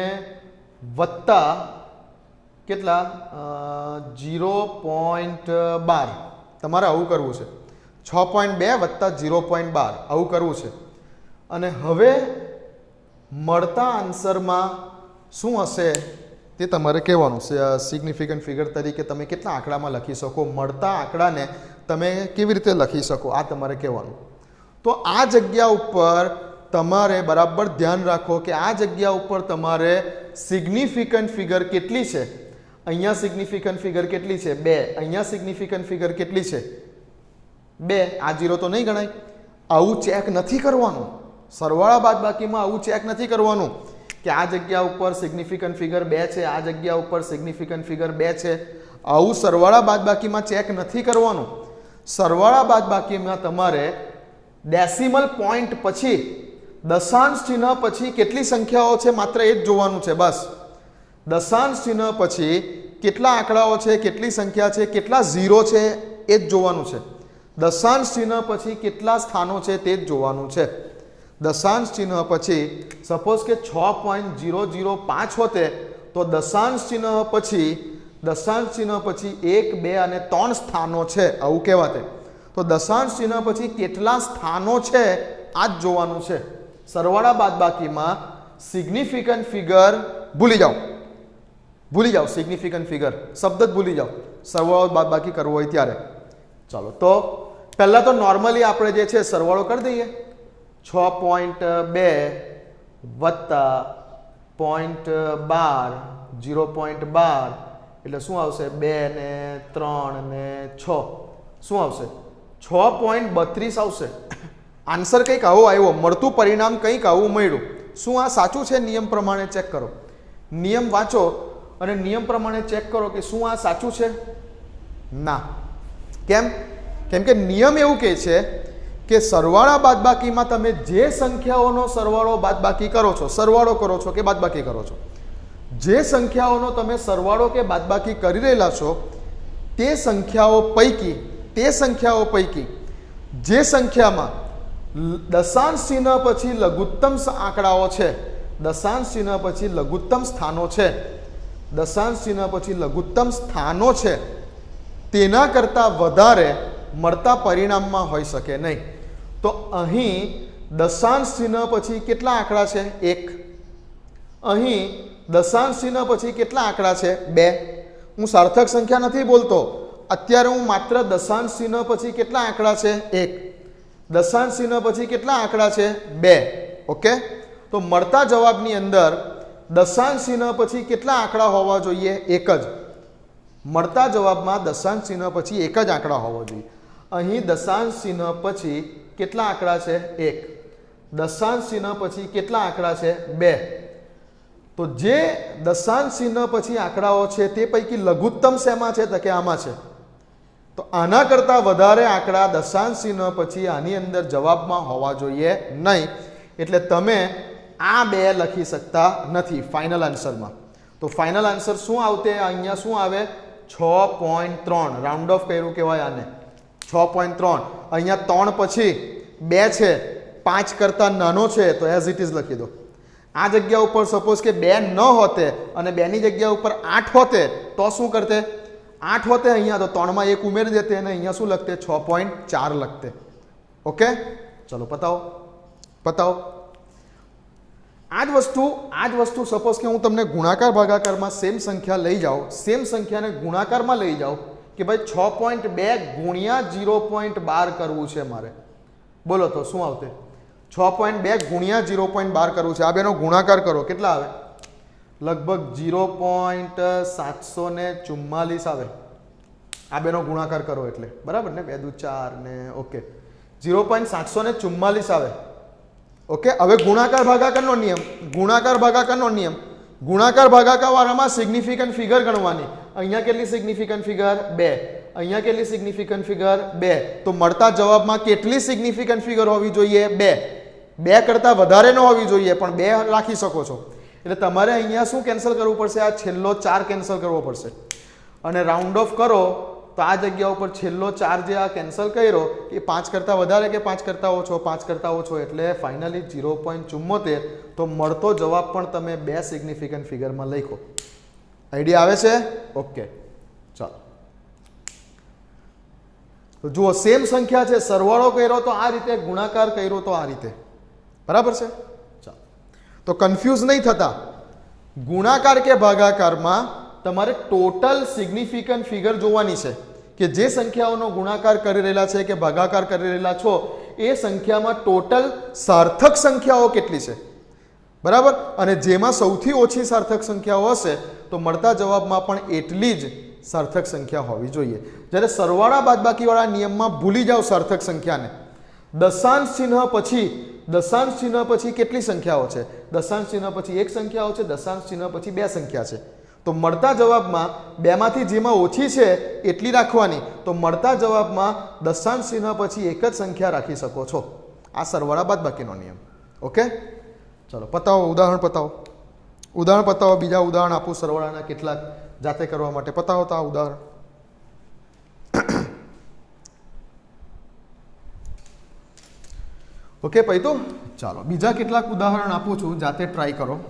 વત્તા કેટલા 0.12 તમારે આવું કરવું છે. 6.2 વત્તા 0.12 આવું કરવું છે. અને હવે મળતા આન્સરમાં શું હશે તે તમારે કહેવાનું છે. સિગ્નિફિકન્ટ ફિગર તરીકે તમે કેટલા આંકડામાં લખી શકો, મળતા આંકડાને તમે કેવી રીતે લખી શકો, આ તમારે કહેવાનું. તો આ જગ્યા ઉપર તમારે બરાબર ધ્યાન રાખો કે આ જગ્યા ઉપર તમારે સિગ્નિફિકન્ટ ફિગર કેટલી છે. અહીંયા સિગ્નિફિકન્ટ ફિગર કેટલી છે 2. અહીંયા સિગ્નિફિકન્ટ ફિગર કેટલી છે 2. આ 0 તો નહીં ગણાય. આવું ચેક નથી કરવાનું. સરવાળા બાદબાકીમાં આવું ચેક નથી કરવાનું કે આ જગ્યા ઉપર સિગ્નિફિકન્ટ ફિગર 2 છે, આ જગ્યા ઉપર સિગ્નિફિકન્ટ ફિગર 2 છે. આવું સરવાળા બાદબાકીમાં ચેક નથી કરવાનું. સરવાળા બાદબાકીમાં તમારે ડેસિમલ પોઈન્ટ પછી દશાંશ ચિહ્ન પછી કેટલી સંખ્યાઓ છે માત્ર એ જ જોવાનું છે. બસ દશાંશ ચિહ્ન પછી કેટલા આંકડાઓ છે, કેટલી સંખ્યા છે, કેટલા ઝીરો છે એ જ જોવાનું છે. દશાંશ ચિહ્ન પછી કેટલા સ્થાનો છે તે જ જોવાનું છે. દશાંશ ચિહ્ન પછી સપોઝ કે 6.005 હોતે તો દશાંશ ચિહ્ન પછી 1, 2 અને 3 સ્થાનો છે આવું કહેવાતે. તો દશાંશ ચિહ્ન પછી કેટલા સ્થાનો છે આ જ જોવાનું છે. સરવાળા બાદબાકીમાં સિગ્નિફિકન્ટ ફિગર ભૂલી જાઓ સિગ્નિફિકન્ટ ફિગર શબ્દ જ ભૂલી જાઓ સરવાળો બાદબાકી કરવો હોય ત્યારે. ચાલો, તો પહેલાં તો નોર્મલી આપણે જે છે સરવાળો કરી દઈએ. 6.2 વત્તા 0.12 0.12 એટલે શું આવશે 2 ને 3 ને 6 શું આવશે 6.32 આવશે. આન્સર કંઈક આવો આવ્યો, મળતું પરિણામ કંઈક આવું મળ્યું. શું આ સાચું છે? નિયમ પ્રમાણે ચેક કરો. નિયમ વાંચો અને નિયમ પ્રમાણે ચેક કરો કે શું આ સાચું છે. ના. કેમ કે નિયમ એવું કહે છે કે સરવાળા બાદબાકીમાં તમે જે સંખ્યાઓનો સરવાળો બાદબાકી કરો છો, સરવાળો કરો છો કે બાદબાકી કરો છો, જે સંખ્યાઓનો તમે સરવાળો કે બાદબાકી કરી રહેલા છો તે સંખ્યાઓ પૈકી જે સંખ્યામાં દશાંશ ચિહ્ન પછી લઘુત્તમ આંકડાઓ છે, દશાંશ ચિહ્ન પછી લઘુત્તમ સ્થાનો છે, દશાંશ ચિહ્ન પછી લઘુત્તમ સ્થાનો છે તેના કરતાં વધારે મળતા પરિણામમાં હોઈ શકે નહીં. તો અહીં દશાંશ ચિહ્ન પછી કેટલા આંકડા છે 1. અહીં દશાંશ ચિહ્ન પછી કેટલા આંકડા છે 2. હું સાર્થક સંખ્યા નથી બોલતો, અત્યારે હું માત્ર દશાંશ ચિહ્ન પછી કેટલા આંકડા છે 1, દશાંશ ચિહ્ન પછી કેટલા આંકડા છે 2. ઓકે, તો મળતા જવાબની અંદર દશાંશ ચિહ્ન પછી કેટલા આંકડા હોવા જોઈએ? 1 જ. મળતા જવાબમાં દશાંશ ચિહ્ન પછી 1 જ આંકડા હોવા જોઈએ. અહીં દશાંશ ચિહ્ન પછી કેટલા આંકડા છે? 1. દશાંશ ચિહ્ન પછી કેટલા આંકડા છે? 2. તો જે દશાંશ ચિહ્ન પછી આંકડાઓ છે તે પૈકી લઘુત્તમ શેમાં છે? તો કે આમાં છે. તો આના કરતાં વધારે આંકડા દશાંશ ચિહ્ન પછી આની અંદર જવાબમાં હોવા જોઈએ નહીં. એટલે તમે આ 2 લખી શકતા નથી ફાઇનલ આન્સરમાં. તો ફાઇનલ આન્સર શું આવતે? અહીંયા શું આવે? 6.3. રાઉન્ડ ઓફ કર્યું કહેવાય આને. 6.3. અહીંયા 3 પછી 2 છે, 5 કરતાં નાનો છે તો એઝ ઇટ ઇઝ લખી દો. આ જગ્યા ઉપર સપોઝ કે 2 ન હોતે અને 2 ની જગ્યા ઉપર 8 હોતે તો શું કરતે? 8 હોતે અહીંયા તો 3 માં 1 ઉમેરી દેતે અને અહીંયા શું લખતે? 6.4 લખતે. ઓકે, ચલો પતાવો. આ જ વસ્તુ સપોઝ કે હું તમને ગુણાકાર ભાગાકારમાં સેમ સંખ્યા લઈ જાઉં, સેમ સંખ્યાને ગુણાકારમાં લઈ જાઉં કે ભાઈ 6.2 ગુણ્યા 0.12 કરવું છે મારે. બોલો તો શું આવતે? 6.2 ગુણ્યા 0.12 કરવું છે. આ બેનો ગુણાકાર કરો, કેટલા આવે? લગભગ 0.744 આવે. આ બેનો ગુણાકાર કરો એટલે બરાબર ને? 2 દુ 4 ને ઓકે 0.744 આવે. ઓકે, હવે ગુણાકાર ભાગાકારનો નિયમ, ગુણાકાર ભાગાકાર વાળામાં સિગ્નિફિકન્ટ ફિગર ગણવાની. અહીંયા કેટલી સિગ્નિફિકન્ટ ફિગર? 2. અહીંયા કેટલી સિગ્નિફિકન્ટ ફિગર? 2. તો મળતા જવાબમાં કેટલી સિગ્નિફિકન્ટ ફિગર હોવી જોઈએ? 2. 2 કરતાં વધારે ન હોવી જોઈએ, પણ 2 રાખી શકો છો. એટલે તમારે અહીંયા શું કેન્સલ કરવું પડશે? આ છેલ્લો 4 કેન્સલ કરવો પડશે. અને રાઉન્ડ ઓફ કરો તો આ જગ્યા ઉપર છેલ્લો 4 જે આ કેન્સલ કર્યો એ 5 કરતાં વધારે કે 5 કરતાં ઓછો? 5 કરતાં ઓછો. એટલે ફાઇનલી 0.74. તો મળતો જવાબ પણ તમે 2 સિગ્નિફિકન્ટ ફિગરમાં લખો. આઈડિયા આવે છે? ઓકે, ચાલો. તો જુઓ, સેમ સંખ્યા છે, સરવાળો કર્યો તો આ રીતે, ગુણાકાર કર્યો તો આ રીતે. બરાબર છે? ચાલો. તો કન્ફ્યુઝ નહીં થતા. ગુણાકાર કે ભાગાકારમાં તમારે ટોટલ સિગ્નિફિકન્ટ ફિગર જોવાની છે કે જે સંખ્યાઓનો ગુણાકાર કરી રહેલા છે કે ભાગાકાર કરી રહેલા છો એ સંખ્યામાં ટોટલ સાર્થક સંખ્યાઓ કેટલી છે. બરાબર? અને જેમાં સૌથી ઓછી સાર્થક સંખ્યાઓ હશે તો મળતા જવાબમાં પણ એટલી જ સાર્થક સંખ્યા હોવી જોઈએ. જ્યારે સરવાળા બાદબાકીવાળા નિયમમાં ભૂલી જાઓ સાર્થક સંખ્યાને. દશાંશ ચિહ્ન પછી કેટલી સંખ્યાઓ છે? દશાંશ ચિહ્ન પછી 1 સંખ્યાઓ છે, દશાંશ ચિહ્ન પછી 2 સંખ્યા છે. તો મળતા જવાબમાં 2 માંથી જેમાં ઓછી છે એટલી રાખવાની. તો મળતા જવાબમાં દશાંશ ચિહ્ન પછી 1 જ સંખ્યા રાખી શકો છો. આ સરવાળા બાદબાકીનો નિયમ. ઓકે, ચલો પતાવો. ઉદાહરણ પતાવો. બીજા ઉદાહરણ આપું સરવાળાના કેટલાક જાતે કરવા માટે. પતાવો તો આ ઉદાહરણ. ઓકે પૈતો, ચાલો બીજા કેટલાક ઉદાહરણ આપું છું, જાતે ટ્રાય કરો.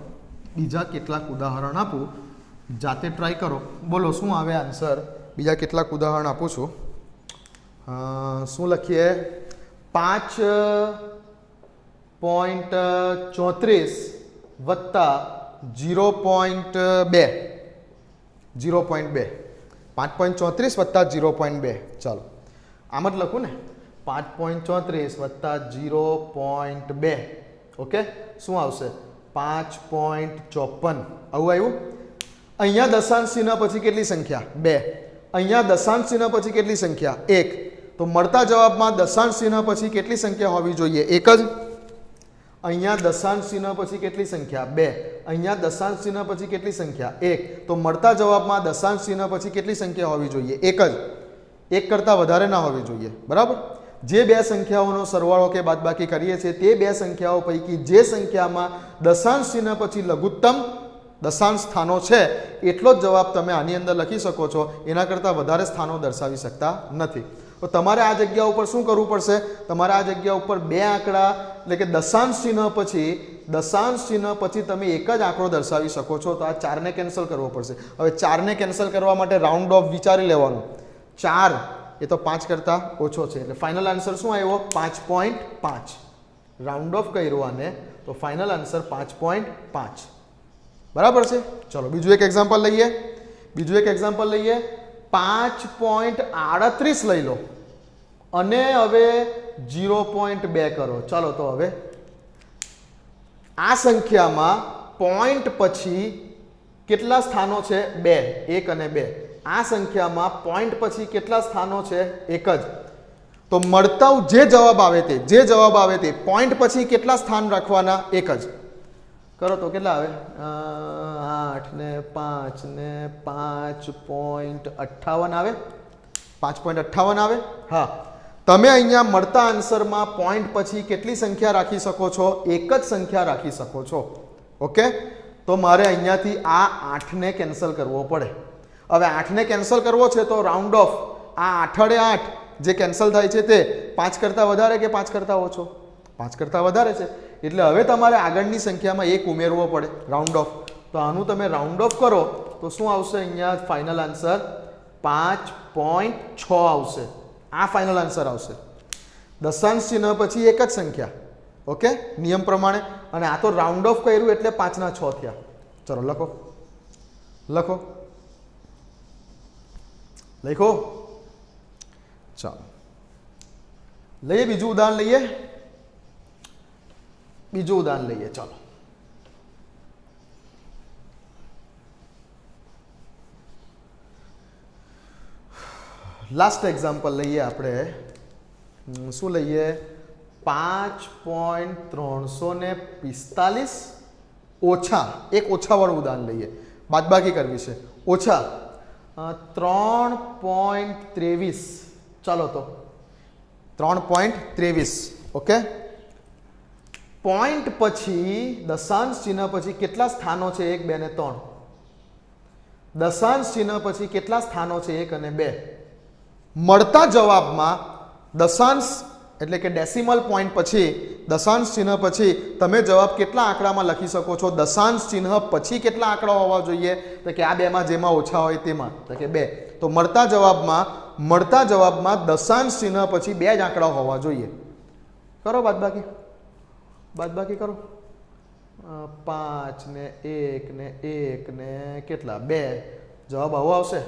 જાતે ટ્રાય કરો. બોલો શું આવે આન્સર? બીજા કેટલાક ઉદાહરણ આપું છું. શું લખીએ? 5.34 વત્તા 0.2. 5.34 વત્તા 0.2. ચાલો આમ જ લખું ને, 5.34 વત્તા 0.2. ઓકે, શું આવશે? 5.54. આવું આવ્યું. અહીંયા દશાંશ ચિહ્ન પછી કેટલી સંખ્યા? 2. અહીંયા દશાંશ ચિહ્ન પછી કેટલી સંખ્યા? 1. તો મળતા જવાબમાં દશાંશ ચિહ્ન પછી કેટલી સંખ્યા હોવી જોઈએ? 1 જ. અહીંયા દશાંશ ચિહ્ન પછી કેટલી સંખ્યા? 2. અહીંયા દશાંશ ચિહ્ન પછી કેટલી સંખ્યા? 1. તો મળતા જવાબમાં દશાંશ ચિહ્ન પછી કેટલી સંખ્યા હોવી જોઈએ? 1 જ. 1 કરતાં વધારે ના હોવી જોઈએ. બરાબર? જે 2 સંખ્યાઓનો સરવાળો કે બાદબાકી કરીએ છીએ તે 2 સંખ્યાઓ પૈકી જે સંખ્યામાં દશાંશ ચિહ્ન પછી લઘુત્તમ દશાંશ સ્થાનો છે એટલો જ જવાબ તમે આની અંદર લખી શકો છો. એના કરતાં વધારે સ્થાનો દર્શાવી શકતા નથી. તો તમારે આ જગ્યા ઉપર શું કરવું પડશે? તમારે આ જગ્યા ઉપર 2 આંકડા એટલે કે દશાંશ ચિહ્ન પછી તમે એક જ આંકડો દર્શાવી શકો છો. તો આ 4ને કેન્સલ કરવો પડશે. હવે 4ને કેન્સલ કરવા માટે રાઉન્ડ ઓફ વિચારી લેવાનું. 4 એ તો 5 કરતાં ઓછો છે એટલે ફાઇનલ આન્સર શું આવ્યો? 5.5. રાઉન્ડ ઓફ કર્યો આને તો ફાઇનલ આન્સર 5.5. બરાબર છે? ચલો બીજું એક એક્ઝામ્પલ લઈએ. 5.38 લઈ લો અને હવે 0.2 કરો. ચાલો તો હવે આ સંખ્યામાં પોઈન્ટ પછી કેટલા સ્થાનો છે? 2, 1 અને 2. આ સંખ્યામાં પોઈન્ટ પછી કેટલા સ્થાનો છે? 1 જ. તો મળતા જે જવાબ આવે તે પોઈન્ટ પછી કેટલા સ્થાન રાખવાના? 1 જ. કરો તો કેટલા આવે? 8 ને 5 ને 5.58 આવે. 5.58 આવે. હા, તમે અહીંયા મળતા આન્સરમાં પોઈન્ટ પછી કેટલી સંખ્યા રાખી શકો છો? 1 જ સંખ્યા રાખી શકો છો. ઓકે, તો મારે અહીંયાથી આ 8 ને કેન્સલ કરવો પડે. હવે 8 ને કેન્સલ કરવો છે તો રાઉન્ડ ઓફ આ 8 વડે 8 જે કેન્સલ થાય છે તે 5 કરતાં વધારે કે 5 કરતાં ઓછો? 5 કરતાં વધારે છે. એટલે હવે તમારે આગળની સંખ્યામાં 1 ઉમેરવો પડે રાઉન્ડ ઓફ. તો આનું તમે રાઉન્ડ ઓફ કરો તો શું આવશે? અહીંયા ફાઇનલ આન્સર 5.6 આવશે. આ ફાઇનલ આન્સર આવશે. દશાંશ ચિહ્ન પછી 1 જ સંખ્યા. ઓકે, નિયમ પ્રમાણે. અને આ તો રાઉન્ડ ઓફ કર્યું એટલે 5 ના 6 થયા. ચલો લખો ચાલો લઈએ બીજું ઉદાહરણ લઈએ. ચાલો લાસ્ટ એક્ઝામ્પલ લઈએ આપણે. શું લઈએ? 5.345 ઓછા એક ઓછાવાળું ઉદાહરણ લઈએ. બાદબાકી કરવી છે. ઓછા 3.23. ચાલો તો 3.23. ઓકે, પોઈન્ટ પછી દશાંશ ચિહ્ન પછી કેટલા સ્થાનો છે? 1, 2 ને 3. દશાંશ ચિહ્ન પછી કેટલા સ્થાનો છે? 1 અને 2. મળતા જવાબમાં દશાંશ એટલે કે ડેસિમલ પોઈન્ટ પછી દશાંશ ચિહ્ન પછી તમે જવાબ કેટલા આંકડામાં લખી શકો છો? દશાંશ ચિહ્ન પછી કેટલા આંકડા હોવા જોઈએ? તો કે આ બેમાં જેમાં ઓછા હોય તેમાં. તો કે 2. તો મળતા જવાબમાં દશાંશ ચિહ્ન પછી 2 જ આંકડા હોવા જોઈએ. કરો બાદબાકી કરો. 5 ને 1 ને 1 ને કેટલા? 2. જવાબ આવો આવશે.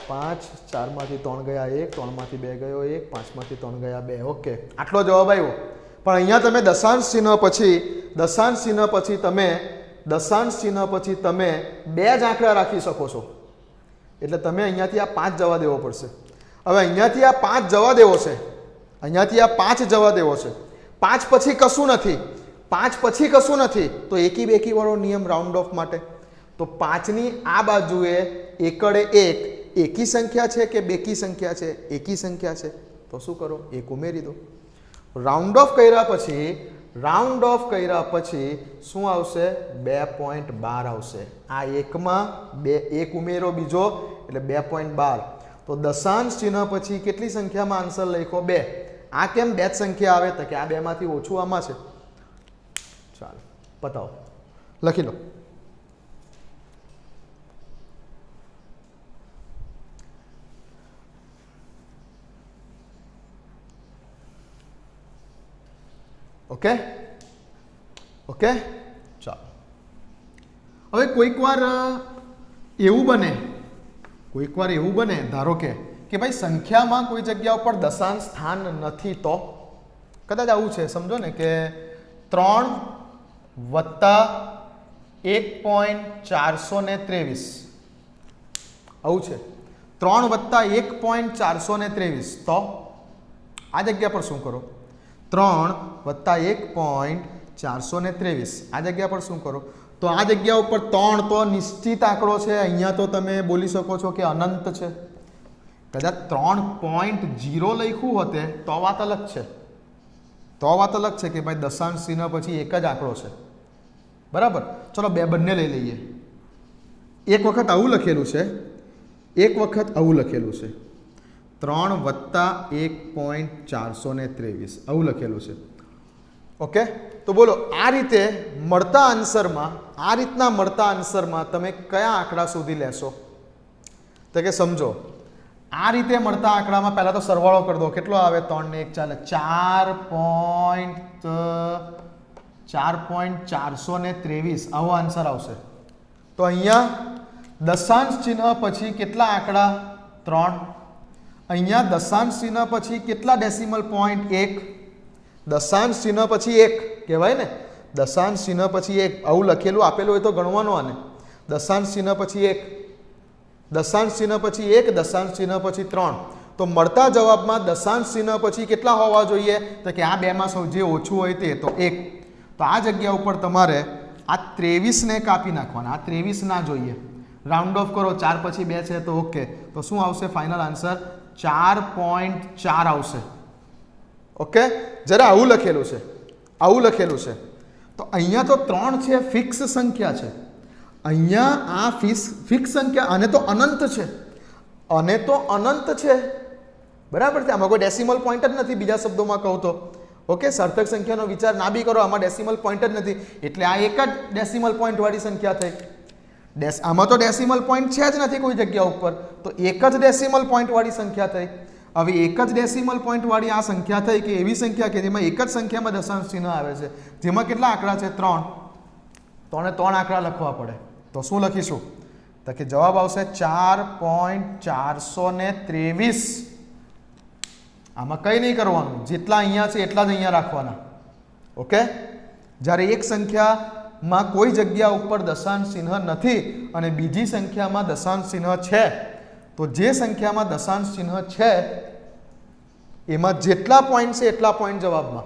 5, 4 માંથી 3 ગયા 1, 3 માંથી 2 ગયો 1, 5 માંથી 3 ગયા 2. ઓકે, આટલો જવાબ આવ્યો. પણ અહીંયા તમે દશાંશ ચિહ્ન પછી તમે 2 જ આંકડા રાખી શકો છો. એટલે તમે અહીંયાથી આ 5 જવા દેવો પડશે. હવે અહીંયાથી આ 5 જવા દેવો છે. 5 પછી કશું નથી. તો એકી બેકી વાળો નિયમ રાઉન્ડ ઓફ માટે. તો 5 ની આ બાજુએ એકડે 1 એકી સંખ્યા છે કે બેકી સંખ્યા છે? એકી સંખ્યા છે. તો શું કરો? 1 ઉમેરી દો. રાઉન્ડ ઓફ કર્યા પછી શું આવશે? 2.12 આવશે. આ એકમાં 1 ઉમેરો બીજો એટલે 2.12. તો દશાંશ ચિહ્ન પછી કેટલી સંખ્યામાં આન્સર લખો? 2. આ કેમ 2 જ સંખ્યા આવે? તો કે આ 2 માંથી ઓછું આમાં છે. ચાલો પતાવો, લખી લો. ઓકે, ચાલો. હવે કોઈક વાર એવું બને ધારો કે ભાઈ સંખ્યામાં કોઈ જગ્યા ઉપર દશાંશ સ્થાન નથી. તો કદાચ આવું છે, સમજો ને કે 3 + 1.423 આવું છે. 3 + 1.423. તો આ જગ્યા પર શું કરો? 3 + 1.423 આ જગ્યા પર શું કરો? તો આ જગ્યા ઉપર 3 તો નિશ્ચિત આંકડો છે. અહીંયા તો તમે બોલી શકો છો કે અનંત છે. કદાચ 3.0 લખ્યું હોતે તો વાત અલગ છે કે ભાઈ દશાંશ ચિહ્ન પછી એક જ આંકડો છે. બરાબર. ચલો બંને લઈ લઈએ. એક વખત આવું લખેલું છે, 3 + 1.423 આવું લખેલું છે. ઓકે, તો બોલો આ રીતના મળતા આન્સરમાં તમે કયા આંકડા શોધી લેશો? તો કે સમજો આ રીતે મળતા આંકડામાં પહેલા તો સરવાળો કરી દો. કેટલો આવે? 3 ને 1 ચાલે 4.423 આવો આન્સર આવશે. તો અહીંયા દશાંશ ચિહ્ન પછી કેટલા આંકડા? 3. અહીંયા દશાંશ ચિહ્ન પછી કેટલા ડેસિમલ પોઈન્ટ? 1. દશાંશ ચિહ્ન પછી 1 કહેવાય ને, દશાંશ ચિહ્ન પછી 1 આવું લખેલું આપેલું હોય તો ગણવાનું આને. દશાંશ ચિહ્ન પછી 1, દશાંશ ચિહ્ન પછી 1, દશાંશ ચિહ્ન પછી 3. તો મળતા જવાબમાં દશાંશ ચિહ્ન પછી કેટલા હોવા જોઈએ? તો કે આ બેમાં સૌથી ઓછું હોય તે તો 1. તો આ જગ્યા ઉપર તમારે આ 23ને કાપી નાખવાના. આ 23 ના જોઈએ, રાઉન્ડ ઓફ કરો, 4 પછી 2 છે તો ઓકે. તો શું આવશે ફાઇનલ આન્સર? 4.4 આવશે. ઓકે, જરા આવું લખેલું છે, આવું લખેલું છે. તો અહીંયા તો 3 છે, ફિક્સ સંખ્યા છે. અહીંયા આ ફિક્સ સંખ્યા, અને તો અનંત છે, અને તો અનંત છે, બરાબર છે. આમાં કોઈ ડેસિમલ પોઈન્ટ જ નથી, બીજા શબ્દોમાં કહું તો. ઓકે, સાર્થક સંખ્યાનો વિચાર ના બી કરો, આમાં ડેસિમલ પોઈન્ટ જ નથી, એટલે આ એક જ ડેસિમલ પોઈન્ટ વાળી સંખ્યા થઈ. આમાં તો ડેસિમલ પોઈન્ટ છે જ નથી કોઈ જગ્યા ઉપર, તો એક જ ડેસિમલ પોઈન્ટ વાળી સંખ્યા થઈ. હવે એક જ ડેસિમલ પોઈન્ટ વાળી આ સંખ્યા થઈ કે એવી સંખ્યા કે જેમાં એક જ સંખ્યામાં દશાંશ ચિહ્ન આવે છે, જેમાં કેટલા આંકડા છે? 3. તો 3 આંકડા લખવા પડે. તો શું લખીશું? તો કે જવાબ આવશે 4.423. આમાં કંઈ નહીં કરવાનું, જેટલા અહીંયા છે એટલા જ અહીંયા રાખવાના. ઓકે, જ્યારે એક સંખ્યામાં કોઈ જગ્યા ઉપર દશાંશ ચિહ્ન નથી અને બીજી સંખ્યામાં દશાંશ ચિહ્ન છે, તો જે સંખ્યામાં દશાંશ ચિહ્ન છે એમાં જેટલા પોઈન્ટ છે એટલા પોઈન્ટ જવાબમાં.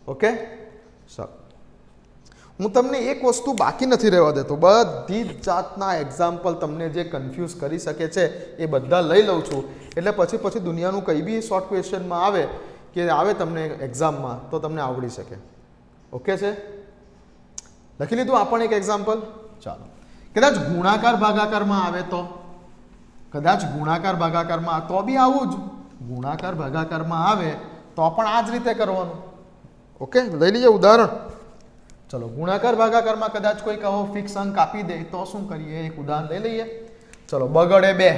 ઓકે, સર હું તમને એક વસ્તુ બાકી નથી રહેવા દેતો. બધી જ જાતના એક્ઝામ્પલ તમને જે કન્ફ્યુઝ કરી શકે છે એ બધા લઈ લઉં છું, એટલે પછી દુનિયાનું કંઈ બી શોર્ટ ક્વેશ્ચનમાં આવે કે આવે તમને એક્ઝામમાં તો તમને આવડી શકે. ઓકે છે, લખી લીધું આપણ એક એક્ઝામ્પલ. ચાલો, કદાચ ગુણાકાર ભાગાકારમાં આવે તો, કદાચ ગુણાકાર ભાગાકારમાં તો બી આવું જ, ગુણાકાર ભાગાકારમાં આવે તો પણ આ જ રીતે કરવાનું. ઓકે, લઈ લઈએ ઉદાહરણ. ચલો, ગુણાકાર ભાગાકારમાં કદાચ કોઈ કહો ફિક્સ અંક આપી દે તો શું કરીએ? એક ઉદાહરણ લઈ લઈએ. ચલો, બગડે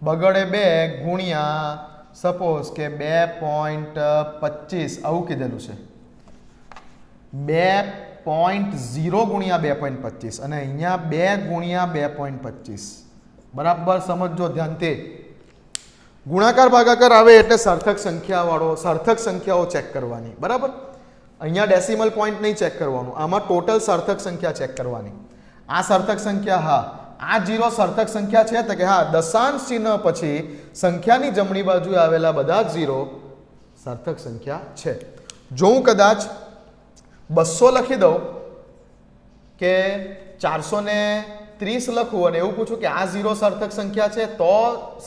2 ગુણ્યા સપોઝ કે 2.25 આવું કીધેલું છે. 2.0 ગુણ્યા 2.25 અને અહીંયા 2 ગુણ્યા 2.25. બરાબર સમજો ધ્યાનથી. ગુણાકાર ભાગાકાર આવે એટલે સાર્થક સંખ્યાવાળો, સાર્થક સંખ્યાઓ ચેક કરવાની. બરાબર, અહીંયા ડેસિમલ પોઈન્ટ નહીં ચેક કરવાનું, આમાં ટોટલ સાર્થક સંખ્યા ચેક કરવાની. આ સાર્થક સંખ્યા, હા આ 0 સાર્થક સંખ્યા છે તો કે હા, દશાંશ ચિહ્ન પછી સંખ્યાની જમણી બાજુએ આવેલા બધા જ 0 સાર્થક સંખ્યા છે. જો હું કદાચ 200 લખી દઉં કે 430 લખું અને એવું પૂછું કે આ 0 સાર્થક સંખ્યા છે તો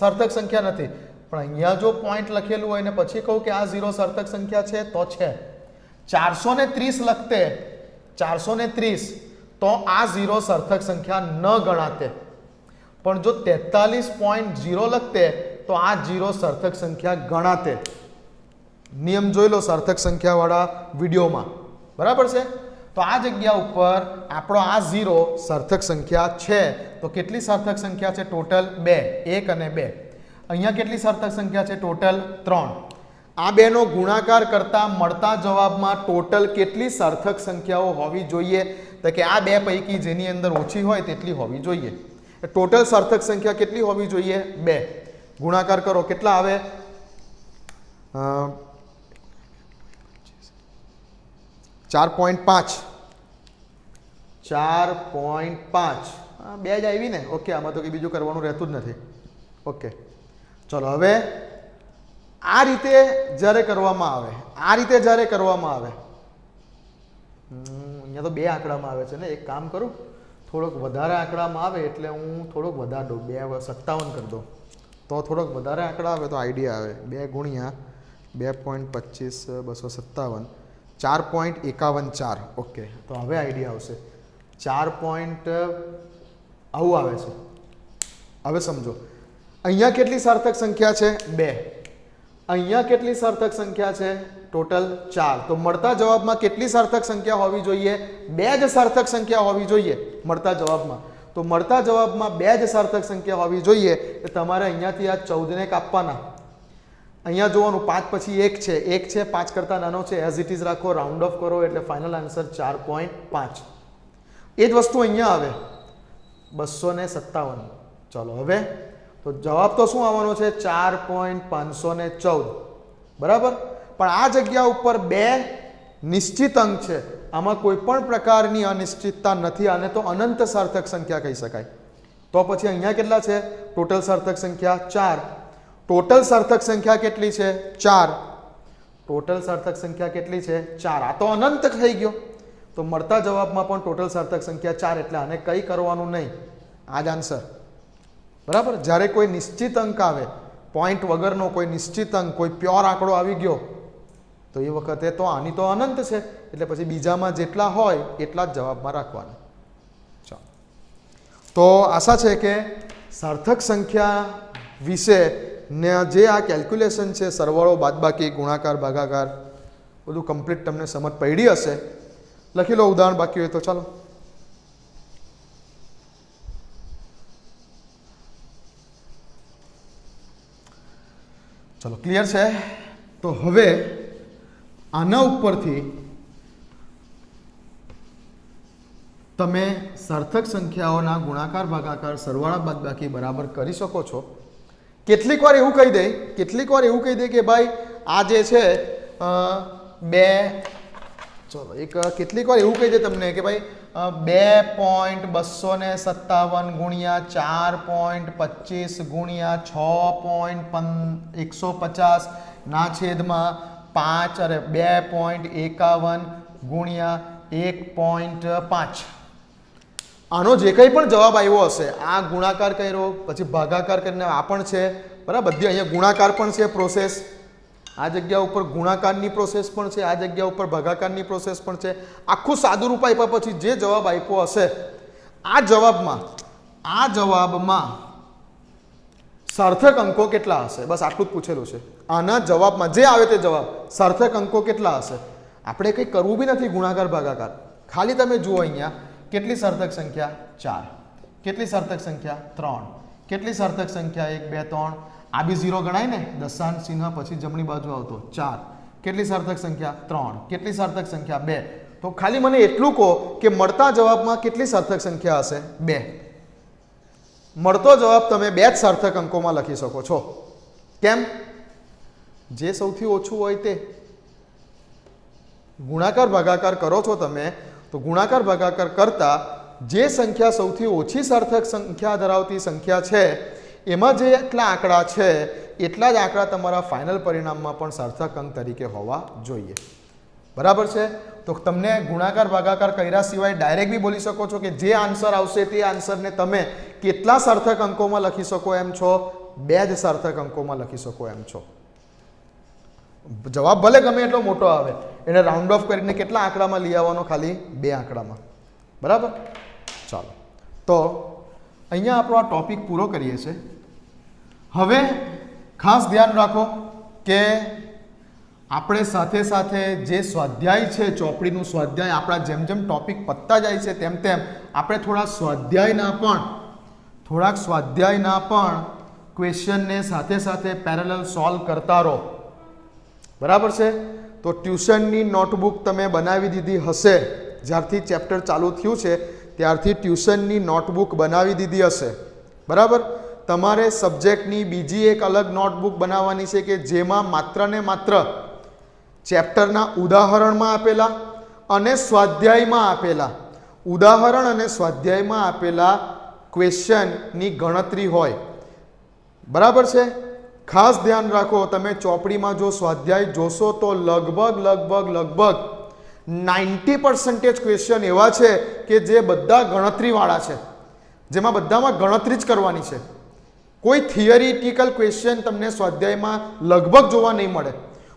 સાર્થક સંખ્યા નથી, પણ અહીંયા જો પોઈન્ટ લખેલું હોય ને પછી કહું કે આ 0 સાર્થક સંખ્યા છે તો છે. 430 લખતે 430 તો આ 0 સાર્થક સંખ્યા ન ગણાતે, પણ જો 43.0 લખતે તો આ 0 સાર્થક સંખ્યા ગણાતે. નિયમ જોઈ લો સાર્થક સંખ્યાવાળા વિડીયોમાં, બરાબર છે. તો આ જગ્યા ઉપર આપણો આ 0 સાર્થક સંખ્યા છે. તો કેટલી સાર્થક સંખ્યા છે? ટોટલ 2, 1 અને 2. અહીંયા કેટલી સાર્થક સંખ્યા છે? ટોટલ 3. આ બેનો ગુણાકાર કરતા મળતા જવાબમાં ટોટલ કેટલી સાર્થક સંખ્યાઓ હોવી જોઈએ? તો કે આ બે પૈકી જેની અંદર ઓછી હોય તેટલી હોવી જોઈએ. ટોટલ સાર્થક સંખ્યા કેટલી હોવી જોઈએ? 2. ગુણાકાર કરો, કેટલા આવે? 4.5. 4.5 બે જ આવી ને. ઓકે, આમાં તો કંઈ બીજું કરવાનું રહેતું જ નથી. ઓકે, ચલો હવે આ રીતે જ્યારે કરવામાં આવે, આ રીતે જ્યારે કરવામાં આવે, અહીંયા તો 2 આંકડામાં આવે છે ને. એક કામ કરું, થોડોક વધારે આંકડામાં આવે એટલે હું થોડોક વધારે દઉં, 2.57 કરી દઉં તો થોડોક વધારે આંકડા આવે તો આઈડિયા આવે. 2 ગુણ્યા 2.25 257 4.514. ઓકે, તો હવે આઈડિયા આવશે. 4. આવું આવે છે. હવે સમજો, અહીંયા કેટલી સાર્થક સંખ્યા છે? 2. અહીંયા કેટલી સાર્થક સંખ્યા છે? ટોટલ 4. તો મળતા જવાબમાં કેટલી સાર્થક સંખ્યા હોવી જોઈએ? 2 જ સાર્થક સંખ્યા હોવી જોઈએ મળતા જવાબમાં. તો મળતા જવાબમાં 2 જ સાર્થક સંખ્યા હોવી જોઈએ. તો તમારે અહીંયાથી આ 14 ને કાપવાના. અહીંયા જોવાનું 5 પછી 1 છે, 1 છે 5 કરતાં નાનો છે, એઝ ઇટ ઇઝ રાખો, રાઉન્ડ ઓફ કરો એટલે ફાઇનલ આન્સર 4.5. એ જ વસ્તુ અહીંયા આવે 257. ચલો હવે તો જવાબ તો શું આવવાનો છે? 4.514, બરાબર. પણ આ જગ્યા ઉપર બે નિશ્ચિત અંક છે, આમાં કોઈ પણ પ્રકારની અનિશ્ચિતતા નથી, આને તો અનંત સાર્થક સંખ્યા કહી શકાય. તો પછી અહીંયા કેટલા છે? ટોટલ સાર્થક સંખ્યા 4. ટોટલ સાર્થક સંખ્યા કેટલી છે? 4. ટોટલ સાર્થક સંખ્યા કેટલી છે? 4. આ તો અનંત થઈ ગયો. તો મળતા જવાબમાં પણ ટોટલ સાર્થક સંખ્યા 4, એટલે આને કંઈ કરવાનું નહીં, આ જ આન્સર, બરાબર. જ્યારે કોઈ નિશ્ચિત અંક આવે, પોઈન્ટ વગરનો કોઈ નિશ્ચિત અંક, કોઈ પ્યોર આંકડો આવી ગયો, તો એ વખતે તો આની તો અનંત છે, એટલે પછી બીજામાં જેટલા હોય એટલા જ જવાબમાં રાખવાના. ચાલો, તો આશા છે કે સાર્થક સંખ્યા વિશે ને જે આ કેલ્ક્યુલેશન છે, સરવાળો, બાદબાકી, ગુણાકાર, ભાગાકાર, બધું કમ્પ્લીટ તમને સમજ પડી હશે. લખી લો ઉદાહરણ, બાકી હોય તો ચાલો. ચલો, ક્લિયર છે? તો હવે આના ઉપરથી તમે સાર્થક સંખ્યાઓના ગુણાકાર, ભાગાકાર, સરવાળા, બાદબાકી બરાબર કરી શકો છો. કેટલીક વાર એવું કહી દે કે ભાઈ આ જે છે કેટલીક વાર એવું કહી દે તમને કે ભાઈ 2.257 ગુણ્યા 4.25 ગુણ્યા 6.150 ના છેદમાં 2.51 ગુણ્યા 1.5. આનો જે કંઈ પણ જવાબ આવ્યો હશે, આ ગુણાકાર કર્યો, પછી ભાગાકાર કરીને આ પણ છે, બરાબર. બધી અહીંયા ગુણાકાર પણ છે પ્રોસેસ, આ જગ્યા ઉપર ગુણાકારની પ્રોસેસ પણ છે, આ જગ્યા ઉપર ભાગાકારની પ્રોસેસ પણ છે. આખું સાદું રૂપ આપ્યા પછી જે જવાબ આપ્યો હશે, આ જવાબમાં સાર્થક અંકો કેટલા હશે, બસ આટલું જ પૂછેલું છે. આના જવાબમાં જે આવે તે જવાબ, સાર્થક અંકો કેટલા હશે. આપણે કંઈ કરવું બી નથી ગુણાકાર, ભાગાકાર, ખાલી તમે જુઓ અહીંયા કેટલી સાર્થક સંખ્યા? 4. કેટલી સાર્થક સંખ્યા? 3. કેટલી સાર્થક સંખ્યા? 1, 2, 3. આ બી 0 ગણાય ને, દશાંશ ચિહ્ન પછી જમણી બાજુ આવતો 4. કેટલી સાર્થક સંખ્યા? 3. કેટલી સાર્થક સંખ્યા? 2. તો ખાલી મને એટલું કહો કે મળતા જવાબમાં કેટલી સાર્થક સંખ્યા હશે? 2. મળતો જવાબ તમે 2 જ સાર્થક અંકોમાં લખી શકો છો. કેમ? જે સૌથી ઓછું હોય તે. ગુણાકાર, ભાગાકાર કરો છો તમે, તો ગુણાકાર, ભાગાકાર કરતા જે સંખ્યા સૌથી ઓછી સાર્થક સંખ્યા ધરાવતી સંખ્યા છે, એમાં જે એટલા આંકડા છે એટલા જ આંકડા તમારા ફાઇનલ પરિણામમાં પણ સાર્થક અંક તરીકે હોવા જોઈએ. બરાબર છે? તો તમને ગુણાકાર, ભાગાકાર કર્યા સિવાય ડાયરેક્ટ બી બોલી શકો છો કે જે આન્સર આવશે તે આન્સરને તમે કેટલા સાર્થક અંકોમાં લખી શકો એમ છો? 2 જ સાર્થક અંકોમાં લખી શકો એમ છો. જવાબ ભલે ગમે એટલો મોટો આવે, એને રાઉન્ડ ઓફ કરીને કેટલા આંકડામાં લઈ આવવાનો? ખાલી 2 આંકડામાં. બરાબર? ચાલો, તો અહીંયા આપણો આ ટોપિક પૂરો કરીએ છીએ. હવે ખાસ ધ્યાન રાખો કે આપણે સાથે સાથે જે સ્વાધ્યાય છે, ચોપડીનું સ્વાધ્યાય, આપણા જેમ જેમ ટોપિક પતતા જાય છે તેમ તેમ આપણે થોડાક સ્વાધ્યાયના પણ ક્વેશ્ચનને સાથે સાથે પેરેલલ સોલ્વ કરતા રહો. બરાબર છે? તો ટ્યુશનની નોટબુક તમે બનાવી દીધી હશે, જ્યારથી ચેપ્ટર ચાલુ થયું છે ત્યારથી ટ્યુશનની નોટબુક બનાવી દીધી હશે. બરાબર? તમારે સબ્જેક્ટની બીજી એક અલગ નોટબુક બનાવવાની છે કે જેમાં માત્ર ને માત્ર ચેપ્ટરના ઉદાહરણમાં આપેલા અને સ્વાધ્યાયમાં આપેલા ઉદાહરણ અને સ્વાધ્યાયમાં આપેલા ક્વેશ્ચનની ગણતરી હોય. બરાબર છે? ખાસ ધ્યાન રાખો, તમે ચોપડીમાં જો સ્વાધ્યાય જોશો તો લગભગ 90% ક્વેશ્ચન એવા છે કે જે બધા ગણતરીવાળા છે, જેમાં બધામાં ગણતરી જ કરવાની છે. કોઈ થિયરિટિકલ ક્વેશ્ચન તમને સ્વાધ્યાયમાં લગભગ જોવા નહીં મળે.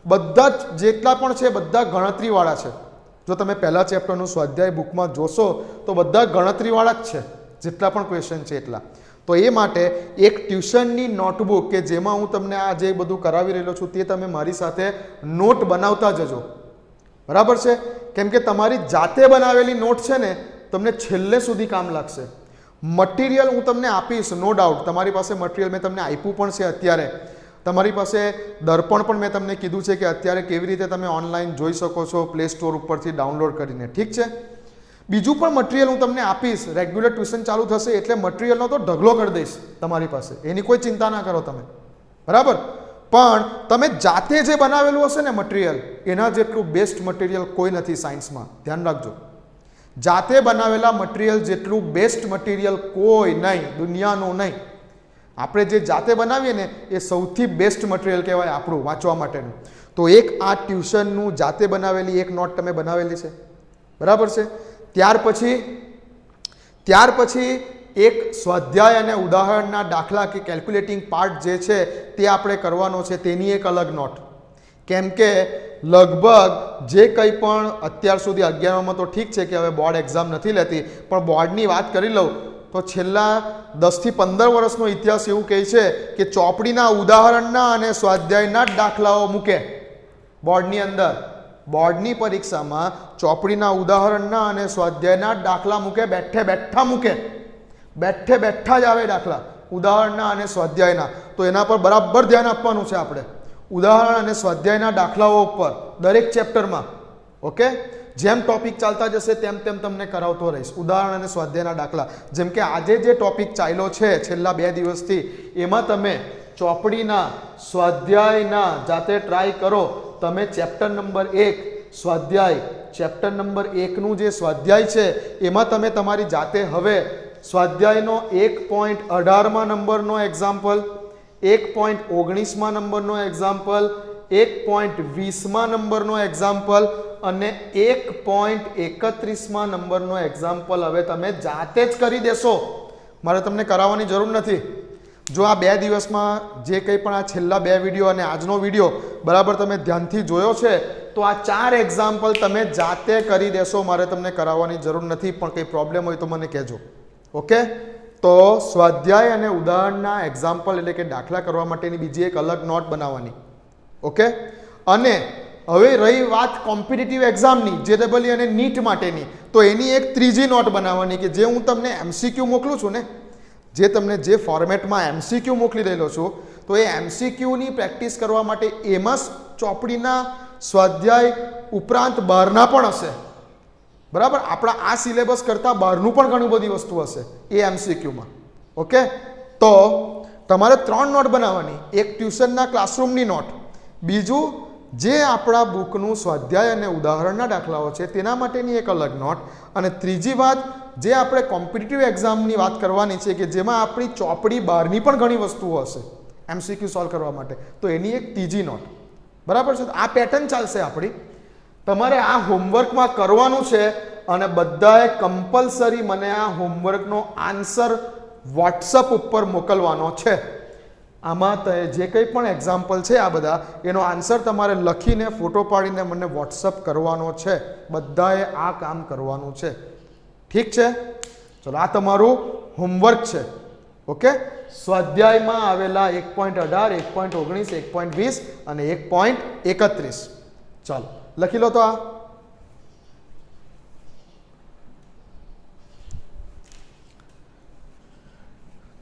બધા જ જેટલા પણ છે બધા ગણતરીવાળા છે. જો તમે પહેલા ચેપ્ટરનું સ્વાધ્યાય બુકમાં જોશો તો બધા ગણતરીવાળા જ છે, જેટલા પણ ક્વેશ્ચન છે એટલા. તો એ માટે એક ટ્યુશનની નોટબુક કે જેમાં હું તમને આ જે બધું કરાવી રહેલો છું તે તમે મારી સાથે નોટ બનાવતા જજો. બરાબર છે? કેમ કે તમારી જાતે બનાવેલી નોટ છે ને તમને છેલ્લે સુધી કામ લાગશે. મટીરિયલ હું તમને આપીશ, નો ડાઉટ. તમારી પાસે મટીરિયલ મેં તમને આપ્યું પણ છે. અત્યારે તમારી પાસે દર્પણ પણ મેં તમને કીધું છે કે અત્યારે કેવી રીતે તમે ઓનલાઈન જોઈ શકો છો પ્લે સ્ટોર ઉપરથી ડાઉનલોડ કરીને. ઠીક છે? બીજું પણ મટીરિયલ હું તમને આપીશ, રેગ્યુલર ટ્યુશન ચાલુ થશે એટલે મટીરિયલનો તો ઢગલો કરી દઈશ તમારી પાસે, એની કોઈ ચિંતા ના કરો તમે, બરાબર. પણ તમે જાતે જે બનાવેલું હશે ને મટીરિયલ, એના જેટલું બેસ્ટ મટીરિયલ કોઈ નથી સાયન્સમાં, ધ્યાન રાખજો. જાતે બનાવેલા મટીરિયલ જેટલું બેસ્ટ મટીરિયલ કોઈ નહીં, દુનિયાનું નહીં. આપણે જે જાતે બનાવીએ ને એ સૌથી બેસ્ટ મટીરિયલ કહેવાય આપણું વાંચવા માટેનું. તો એક આ ટ્યુશનનું જાતે બનાવેલી એક નોટ તમે બનાવેલી છે, બરાબર છે. ત્યાર પછી એક સ્વાધ્યાય અને ઉદાહરણના દાખલા કે કેલ્ક્યુલેટિંગ પાર્ટ જે છે તે આપણે કરવાનો છે, તેની એક અલગ નોટ. કેમ કે લગભગ જે કંઈ પણ અત્યાર સુધી 11માં તો ઠીક છે કે હવે બોર્ડ એક્ઝામ નથી લેતી, પણ બોર્ડની વાત કરી લઉં તો છેલ્લા 10 થી 15 વર્ષનો ઇતિહાસ એવું કહે છે કે ચોપડીના ઉદાહરણના અને સ્વાધ્યાયના જ દાખલાઓ મૂકે બોર્ડની અંદર. બોર્ડની પરીક્ષામાં ચોપડીના ઉદાહરણના અને સ્વાધ્યાયના જ દાખલા મૂકે, બેઠે બેઠા જ આવે દાખલા ઉદાહરણના અને સ્વાધ્યાયના. તો એના પર બરાબર ધ્યાન આપવાનું છે આપણે, ઉદાહરણ અને સ્વાધ્યાયના દાખલાઓ ઉપર દરેક ચેપ્ટરમાં. ઓકે, જેમ ટોપિક ચાલતા જશે તેમ તેમ તમને કરાવતો રહીશ ઉદાહરણ અને સ્વાધ્યાયના દાખલા. જેમ કે આજે જે ટોપિક ચાલ્યો છે છેલ્લા 2 દિવસથી, એમાં તમે ચોપડીના સ્વાધ્યાયના જાતે ટ્રાય કરો. તમે ચેપ્ટર નંબર 1 સ્વાધ્યાય, ચેપ્ટર નંબર 1નું જે સ્વાધ્યાય છે એમાં તમે તમારી જાતે હવે સ્વાધ્યાયનો 1.18માં નંબરનો એક્ઝામ્પલ, 1.19માં નંબરનો એક્ઝામ્પલ, 1.20માં નંબરનો એક્ઝામ્પલ અને 1.31માં નંબરનો એક્ઝામ્પલ હવે તમે જાતે જ કરી દેશો, મારે તમને કરાવવાની જરૂર નથી. જો આ 2 દિવસમાં જે કંઈ પણ આ છેલ્લા 2 વિડીયો અને આજનો વિડીયો બરાબર તમે ધ્યાનથી જોયો છે તો આ 4 એક્ઝામ્પલ તમે જાતે કરી દેશો, મારે તમને કરાવવાની જરૂર નથી. પણ કંઈ પ્રોબ્લેમ હોય તો મને કહેજો. ઓકે, તો સ્વાધ્યાય અને ઉદાહરણના એક્ઝામ્પલ એટલે કે દાખલા કરવા માટેની બીજી એક અલગ નોટ બનાવવાની. ઓકે, અને હવે રહી વાત કોમ્પિટિટિવ એક્ઝામની, JEE અને નીટ માટેની, તો એની એક ત્રીજી નોટ બનાવવાની કે જે હું તમને MCQ મોકલું છું ને, જે તમને જે ફોર્મેટમાં MCQ મોકલી દેલો છું, તો એ MCQની પ્રેક્ટિસ કરવા માટે એમાં ચોપડીના સ્વાધ્યાય ઉપરાંત બહારના પણ હશે, બરાબર. આપણા આ સિલેબસ કરતાં બહારનું પણ ઘણી બધી વસ્તુ હશે એ MCQમાં. ઓકે, તો તમારે 3 નોટ બનાવવાની, એક ટ્યુશનના ક્લાસરૂમની નોટ, બીજું જે આપણા બુકનું સ્વાધ્યાય અને ઉદાહરણના દાખલાઓ છે તેના માટેની એક અલગ નોટ, અને ત્રીજી વાત જે આપણે કોમ્પિટિટિવ એક્ઝામની વાત કરવાની છે કે જેમાં આપણી ચોપડી બહારની પણ ઘણી વસ્તુઓ હશે MCQ સોલ્વ કરવા માટે, તો એની એક ત્રીજી નોટ, બરાબર છે. આ પેટર્ન ચાલશે આપણી. તમારે આ હોમવર્કમાં કરવાનું છે અને બધાએ કમ્પલસરી મને આ હોમવર્કનો આન્સર WhatsApp ઉપર મોકલવાનો છે. આમાં જે કંઈ પણ એક્ઝામ્પલ છે આ બધા, એનો આન્સર તમારે લખીને ફોટો પાડીને મને WhatsApp કરવાનો છે. બધાએ આ કામ કરવાનું છે, ઠીક છે. ચલો, આ તમારું હોમવર્ક છે. ઓકે, સ્વાધ્યાયમાં આવેલા 1.18, 1.19, 1.20 અને 1.31. ચાલો લખી લો તો આ.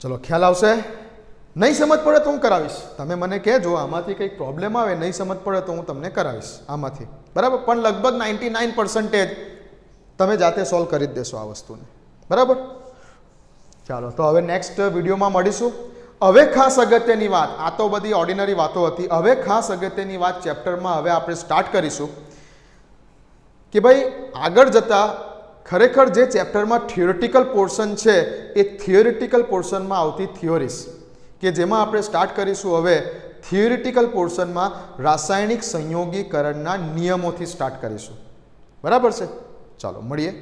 ચલો, ખ્યાલ આવશે. નહીં સમજ પડે તો હું કરાવીશ, તમે મને કહેજો આમાંથી કંઈક પ્રોબ્લેમ આવે, નહીં સમજ પડે તો હું તમને કરાવીશ આમાંથી, બરાબર. પણ લગભગ 99% તમે જાતે સોલ્વ કરી જ દેશો આ વસ્તુને, બરાબર. ચાલો, તો હવે નેક્સ્ટ વિડીયોમાં મળીશું. હવે ખાસ અગત્યની વાત, આ તો બધી ઓર્ડિનરી વાતો હતી, હવે ખાસ અગત્યની વાત ચેપ્ટરમાં હવે આપણે સ્ટાર્ટ કરીશું કે ભાઈ આગળ જતાં ખરેખર જે ચેપ્ટરમાં થિયોરિટિકલ પોર્શન છે એ થિયોરિટિકલ પોર્શનમાં આવતી થિયોરીઝ કે જેમાં આપણે સ્ટાર્ટ કરીશું હવે થિયોરિટિકલ પોર્શનમાં રાસાયણિક સંયોગીકરણના નિયમોથી સ્ટાર્ટ કરીશું, બરાબર છે. ચાલો મળીએ.